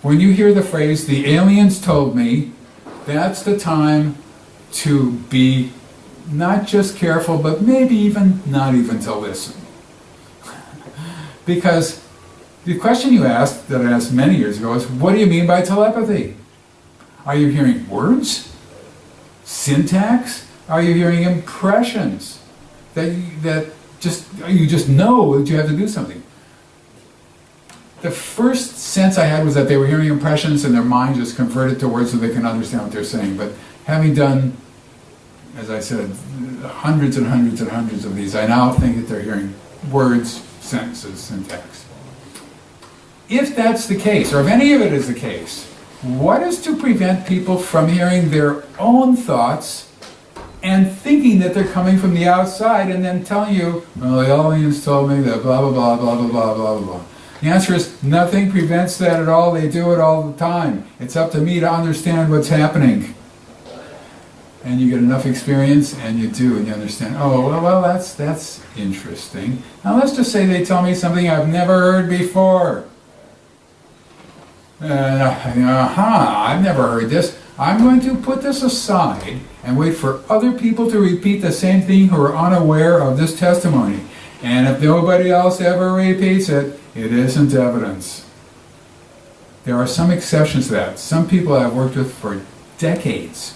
When you hear the phrase, the aliens told me, that's the time to be not just careful, but maybe even not even to listen. Because the question you asked, that I asked many years ago, is what do you mean by telepathy? Are you hearing words? Syntax? Are you hearing impressions? That you just know that you have to do something. The first sense I had was that they were hearing impressions and their mind just converted to words so they can understand what they're saying. But having done, as I said, hundreds and hundreds and hundreds of these, I now think that they're hearing words, sentences, syntax. If that's the case, or if any of it is the case, what is to prevent people from hearing their own thoughts and thinking that they're coming from the outside and then telling you, well, the aliens told me that blah, blah, blah, blah, blah, blah, blah, blah. The answer is nothing prevents that at all. They do it all the time. It's up to me to understand what's happening. And you get enough experience and you do, and you understand, oh, well, that's interesting. Now let's just say they tell me something I've never heard before. I've never heard this. I'm going to put this aside and wait for other people to repeat the same thing who are unaware of this testimony. And if nobody else ever repeats it, it isn't evidence. There are some exceptions to that. Some people I've worked with for decades,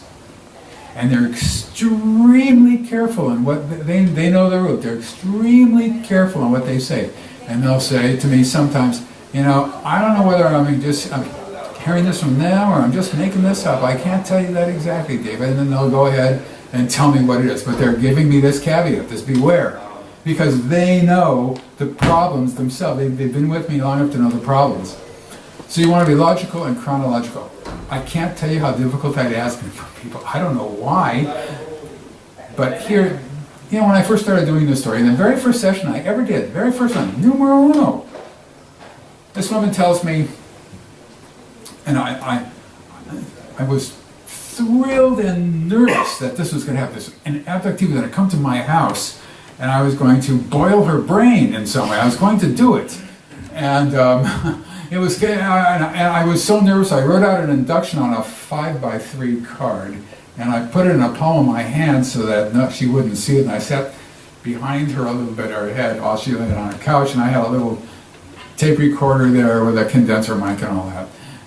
and they're extremely careful in what they know the root. They're extremely careful in what they say. And they'll say to me sometimes, you know, I don't know whether I'm hearing this from them or I'm just making this up. I can't tell you that exactly, David. And then they'll go ahead and tell me what it is. But they're giving me this caveat, this beware. Because they know the problems themselves. They've been with me long enough to know the problems. So you want to be logical and chronological. I can't tell you how difficult that has been for people. I don't know why. But here, you know, when I first started doing this story, in the very first session I ever did, very first one, numero uno, this woman tells me, and I was thrilled and nervous that this was going to happen. An abductee was going to come to my house, and I was going to boil her brain in some way. I was going to do it, and it was. And I was so nervous. I wrote out an induction on a 5x3 card, and I put it in a palm of my hand so that she wouldn't see it. And I sat behind her a little bit, her head, while she lay on a couch, and I had a little tape recorder there with a condenser mic and all that.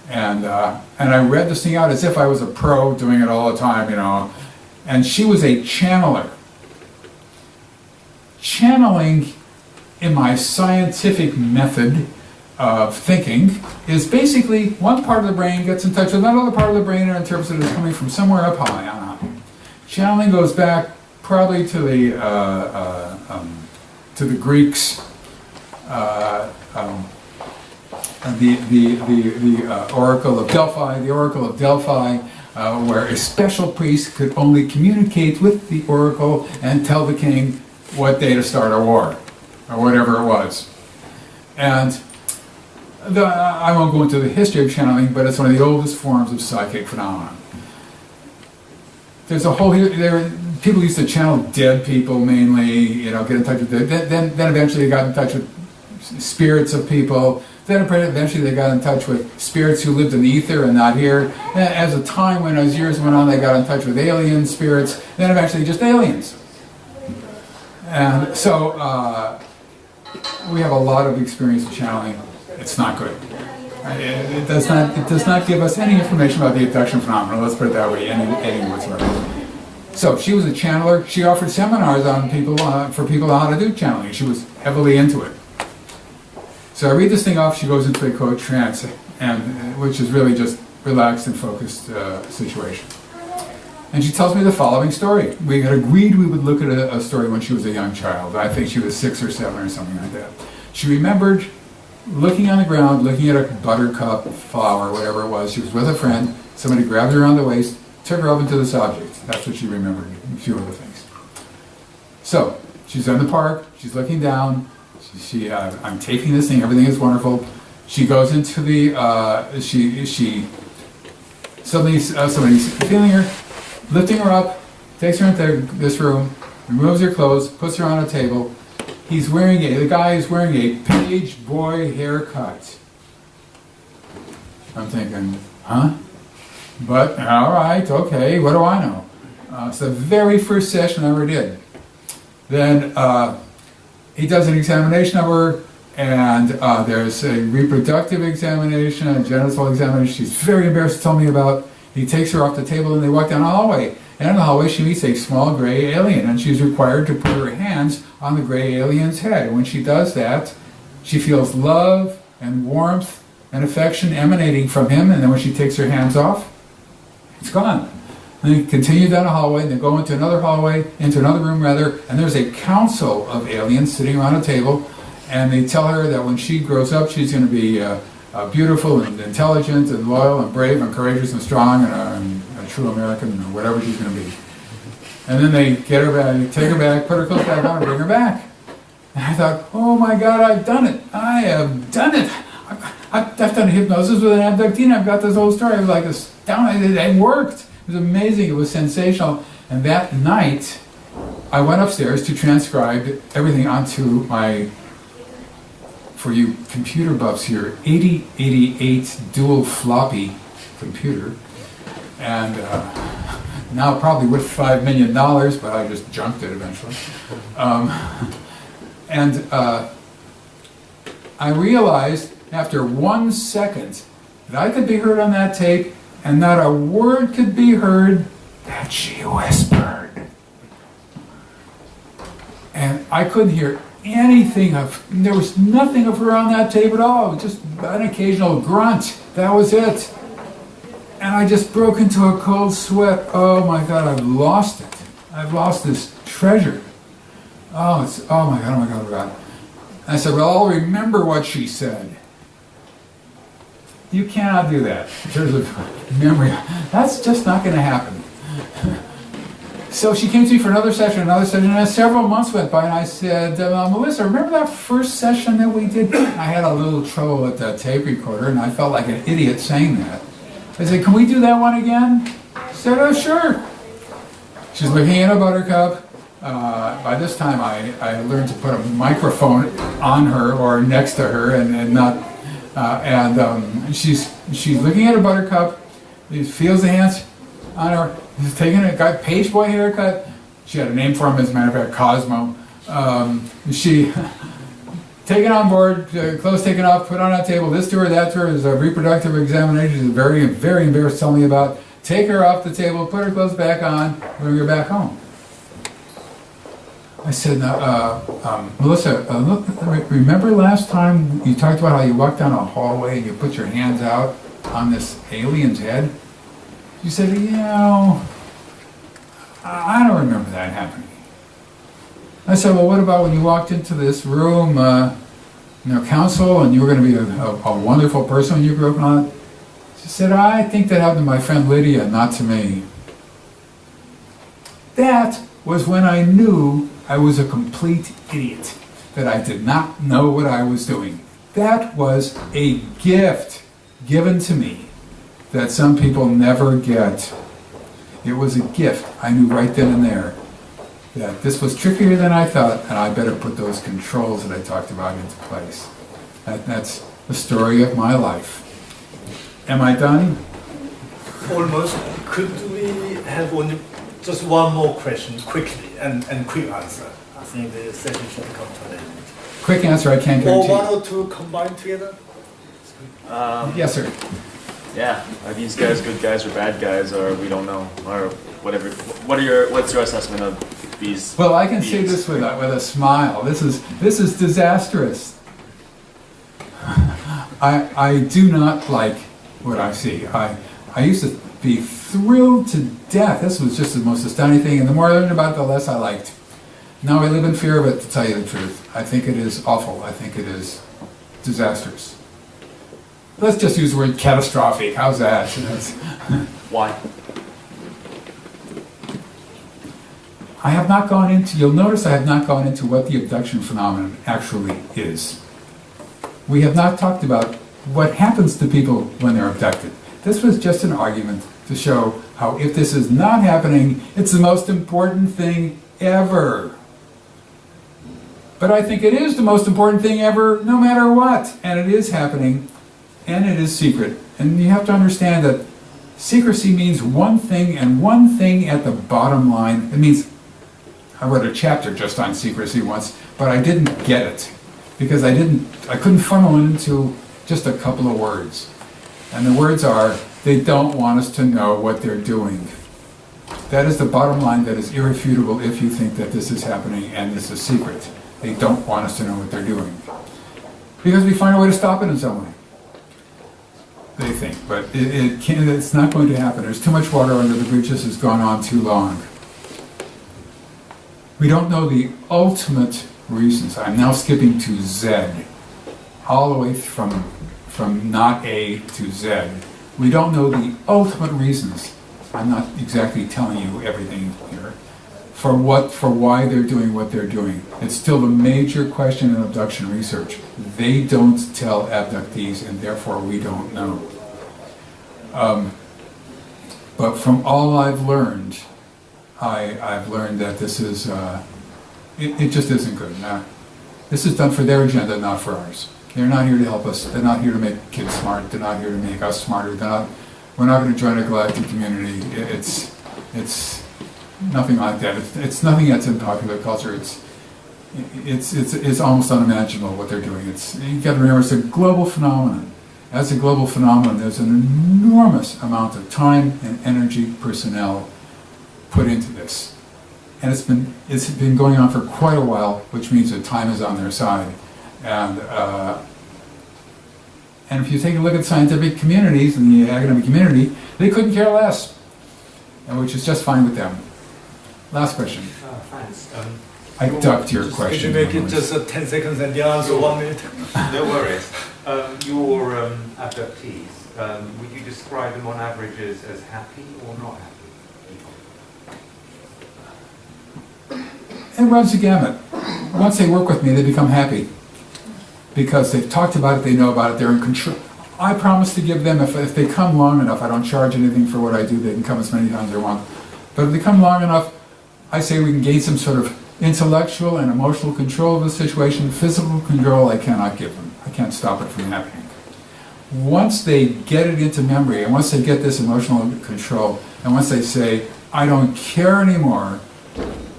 And I read this thing out as if I was a pro doing it all the time, you know. And she was a channeler. Channeling, in my scientific method of thinking, is basically one part of the brain gets in touch with another part of the brain and interprets it as coming from somewhere up high. Channeling goes back probably to the Greeks. The Oracle of Delphi, where a special priest could only communicate with the Oracle and tell the king what day to start a war, or whatever it was. And I won't go into the history of channeling, but it's one of the oldest forms of psychic phenomenon. There's a whole, people used to channel dead people mainly, you know, get in touch with them. Then eventually they got in touch with spirits of people. Then eventually they got in touch with spirits who lived in the ether and not here. As the time went, as years went on, they got in touch with alien spirits. Then eventually just aliens. And so we have a lot of experience with channeling. It's not good. It does not give us any information about the abduction phenomenon. Let's put it that way, any whatsoever. So she was a channeler. She offered seminars on people for people on how to do channeling. She was heavily into it. So I read this thing off. She goes into a quote trance, and which is really just relaxed and focused situation. And she tells me the following story. We had agreed we would look at a story when she was a young child. I think she was 6 or 7 or something like that. She remembered looking on the ground, looking at a buttercup flower, whatever it was. She was with a friend. Somebody grabbed her around the waist, took her up into this object. That's what she remembered, a few other things. So she's in the park. She's looking down. I'm taking this thing. Everything is wonderful. She goes into the. She somebody's feeling her, lifting her up, takes her into this room, removes her clothes, puts her on a table. The guy is wearing a page boy haircut. I'm thinking, huh? But, all right, okay, what do I know? It's the very first session I ever did. Then he does an examination of her, and there's a reproductive examination, a genital examination she's very embarrassed to tell me about. He takes her off the table and they walk down the hallway. And in the hallway she meets a small gray alien, and she's required to put her hands on the gray alien's head. And when she does that, she feels love and warmth and affection emanating from him, and then when she takes her hands off, it's gone. And they continue down a hallway, and they go into another hallway, into another room rather, and there's a council of aliens sitting around a table, and they tell her that when she grows up, she's going to be beautiful and intelligent and loyal and brave and courageous and strong and a true American or whatever she's going to be. And then they get her back, take her back, put her clothes back on, and bring her back. And I thought, oh my God, I've done it. I have done it. I've done hypnosis with an abductee, and I've got this whole story. I was like astounded. It worked. It was amazing. It was sensational. And that night, I went upstairs to transcribe everything onto my, for you computer buffs here, 8088 dual floppy computer. And now probably worth $5 million, but I just junked it eventually. I realized after 1 second that I could be heard on that tape, and not a word could be heard that she whispered. And I couldn't hear anything there was nothing of her on that tape at all, just an occasional grunt. That was it. And I just broke into a cold sweat. Oh my God, I've lost it. I've lost this treasure. Oh my God, oh my God, oh my God. I said, well, I'll remember what she said. You cannot do that in terms of memory. That's just not going to happen. So she came to me for another session, and several months went by, and I said, Melissa, remember that first session that we did? I had a little trouble with the tape recorder, and I felt like an idiot saying that. I said, can we do that one again? She said, oh, sure. She's looking at a buttercup. By this time, I learned to put a microphone on her or next to her, and not. She's looking at a buttercup. She feels the hands on her. She's taking got page boy haircut. She had a name for him, as a matter of fact, Cosmo. She taken on board, clothes taken off, put on a table. This to her, that to her is a reproductive examination. She's very, very embarrassed to tell me about. Take her off the table, put her clothes back on, bring her back home. I said, Melissa, remember last time you talked about how you walked down a hallway and you put your hands out on this alien's head? She said, I don't remember that happening. I said, well, what about when you walked into this room, council, and you were going to be a wonderful person when you grew up and all that? She said, I think that happened to my friend Lydia, not to me. That was when I knew I was a complete idiot, that I did not know what I was doing. That was a gift given to me that some people never get. It was a gift. I knew right then and there that this was trickier than I thought, and I better put those controls that I talked about into place. That's the story of my life. Am I done? Almost. Could we have just one more question, quickly, and quick answer? I think the session should come to an end. Quick answer, I can't Or guarantee. one or two combined together? Yes, sir. Yeah, are these guys good guys or bad guys, or we don't know, or whatever? What's your assessment of these? Well, I can say this with a smile. This is disastrous. I do not like what I see. I used to be thrilled to death. This was just the most astounding thing, and the more I learned about it, the less I liked. Now I live in fear of it, to tell you the truth. I think it is awful. I think it is disastrous. Let's just use the word catastrophic. How's that? Why? I have not gone into, you'll notice I have not gone into what the abduction phenomenon actually is. We have not talked about what happens to people when they're abducted. This was just an argument to show how if this is not happening, it's the most important thing ever. But I think it is the most important thing ever, no matter what. And it is happening, and it is secret. And you have to understand that secrecy means one thing, and one thing at the bottom line. It means, I wrote a chapter just on secrecy once, but I didn't get it. Because I couldn't funnel it into just a couple of words. And the words are, they don't want us to know what they're doing. That is the bottom line that is irrefutable if you think that this is happening and this is a secret. They don't want us to know what they're doing. Because we find a way to stop it in some way. They think, but it's not going to happen. There's too much water under the bridge. This has gone on too long. We don't know the ultimate reasons. I'm now skipping to Z, all the way from not A to Z. We don't know the ultimate reasons. I'm not exactly telling you everything here. For why they're doing what they're doing. It's still the major question in abduction research. They don't tell abductees, and therefore we don't know. But from all I've learned, I've learned that this is, it just isn't good. This is done for their agenda, not for ours. They're not here to help us. They're not here to make kids smart. They're not here to make us smarter. We're not going to join a galactic community. It's nothing like that. It's nothing that's in popular culture. It's almost unimaginable what they're doing. You've got to remember, it's a global phenomenon. As a global phenomenon, there's an enormous amount of time and energy, personnel put into this. And it's been going on for quite a while, which means that time is on their side. And if you take a look at scientific communities and the academic community, they couldn't care less, and which is just fine with them. Last question. Thanks. I ducked your question. Could you make it just 10 seconds and the answer 1 minute? No worries. Your abductees, would you describe them on average as happy or not happy? It runs the gamut. Once they work with me, they become happy. Because they've talked about it, they know about it, they're in control. I promise to give them, if they come long enough, I don't charge anything for what I do, they can come as many times as they want. But if they come long enough, I say we can gain some sort of intellectual and emotional control of the situation. Physical control I cannot give them. I can't stop it from happening. Once they get it into memory, and once they get this emotional control, and once they say, I don't care anymore,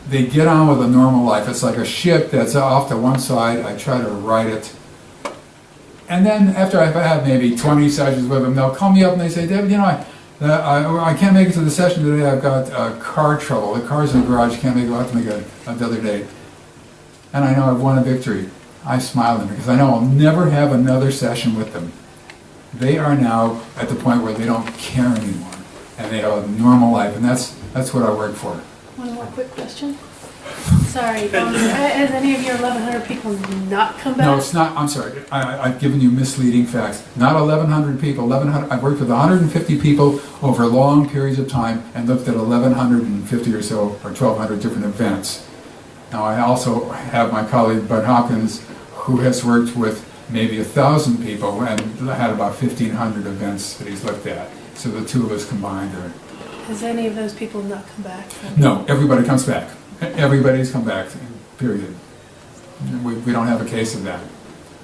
they get on with a normal life. It's like a ship that's off to one side. I try to right it. And then after I've had maybe 20 sessions with them, they'll call me up and they say, David, you know, I can't make it to the session today. I've got car trouble. The car's in the garage. Can't make it. I'll have to make it another day. And I know I've won a victory. I smile at them because I know I'll never have another session with them. They are now at the point where they don't care anymore. And they have a normal life. And that's what I work for. One more quick question. Sorry, has any of your 1,100 people not come back? No, it's not. I'm sorry. I've given you misleading facts. Not 1,100 people. 1,100. I've worked with 150 people over long periods of time and looked at 1,150 or so, or 1,200 different events. Now, I also have my colleague Bud Hopkins, who has worked with maybe 1,000 people and had about 1,500 events that he's looked at. So the two of us combined are. Has any of those people not come back? No, everybody comes back. Everybody's come back, period. We don't have a case of that.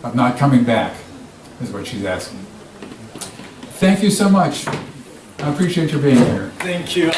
Of not coming back, is what she's asking. Thank you so much. I appreciate your being here. Thank you.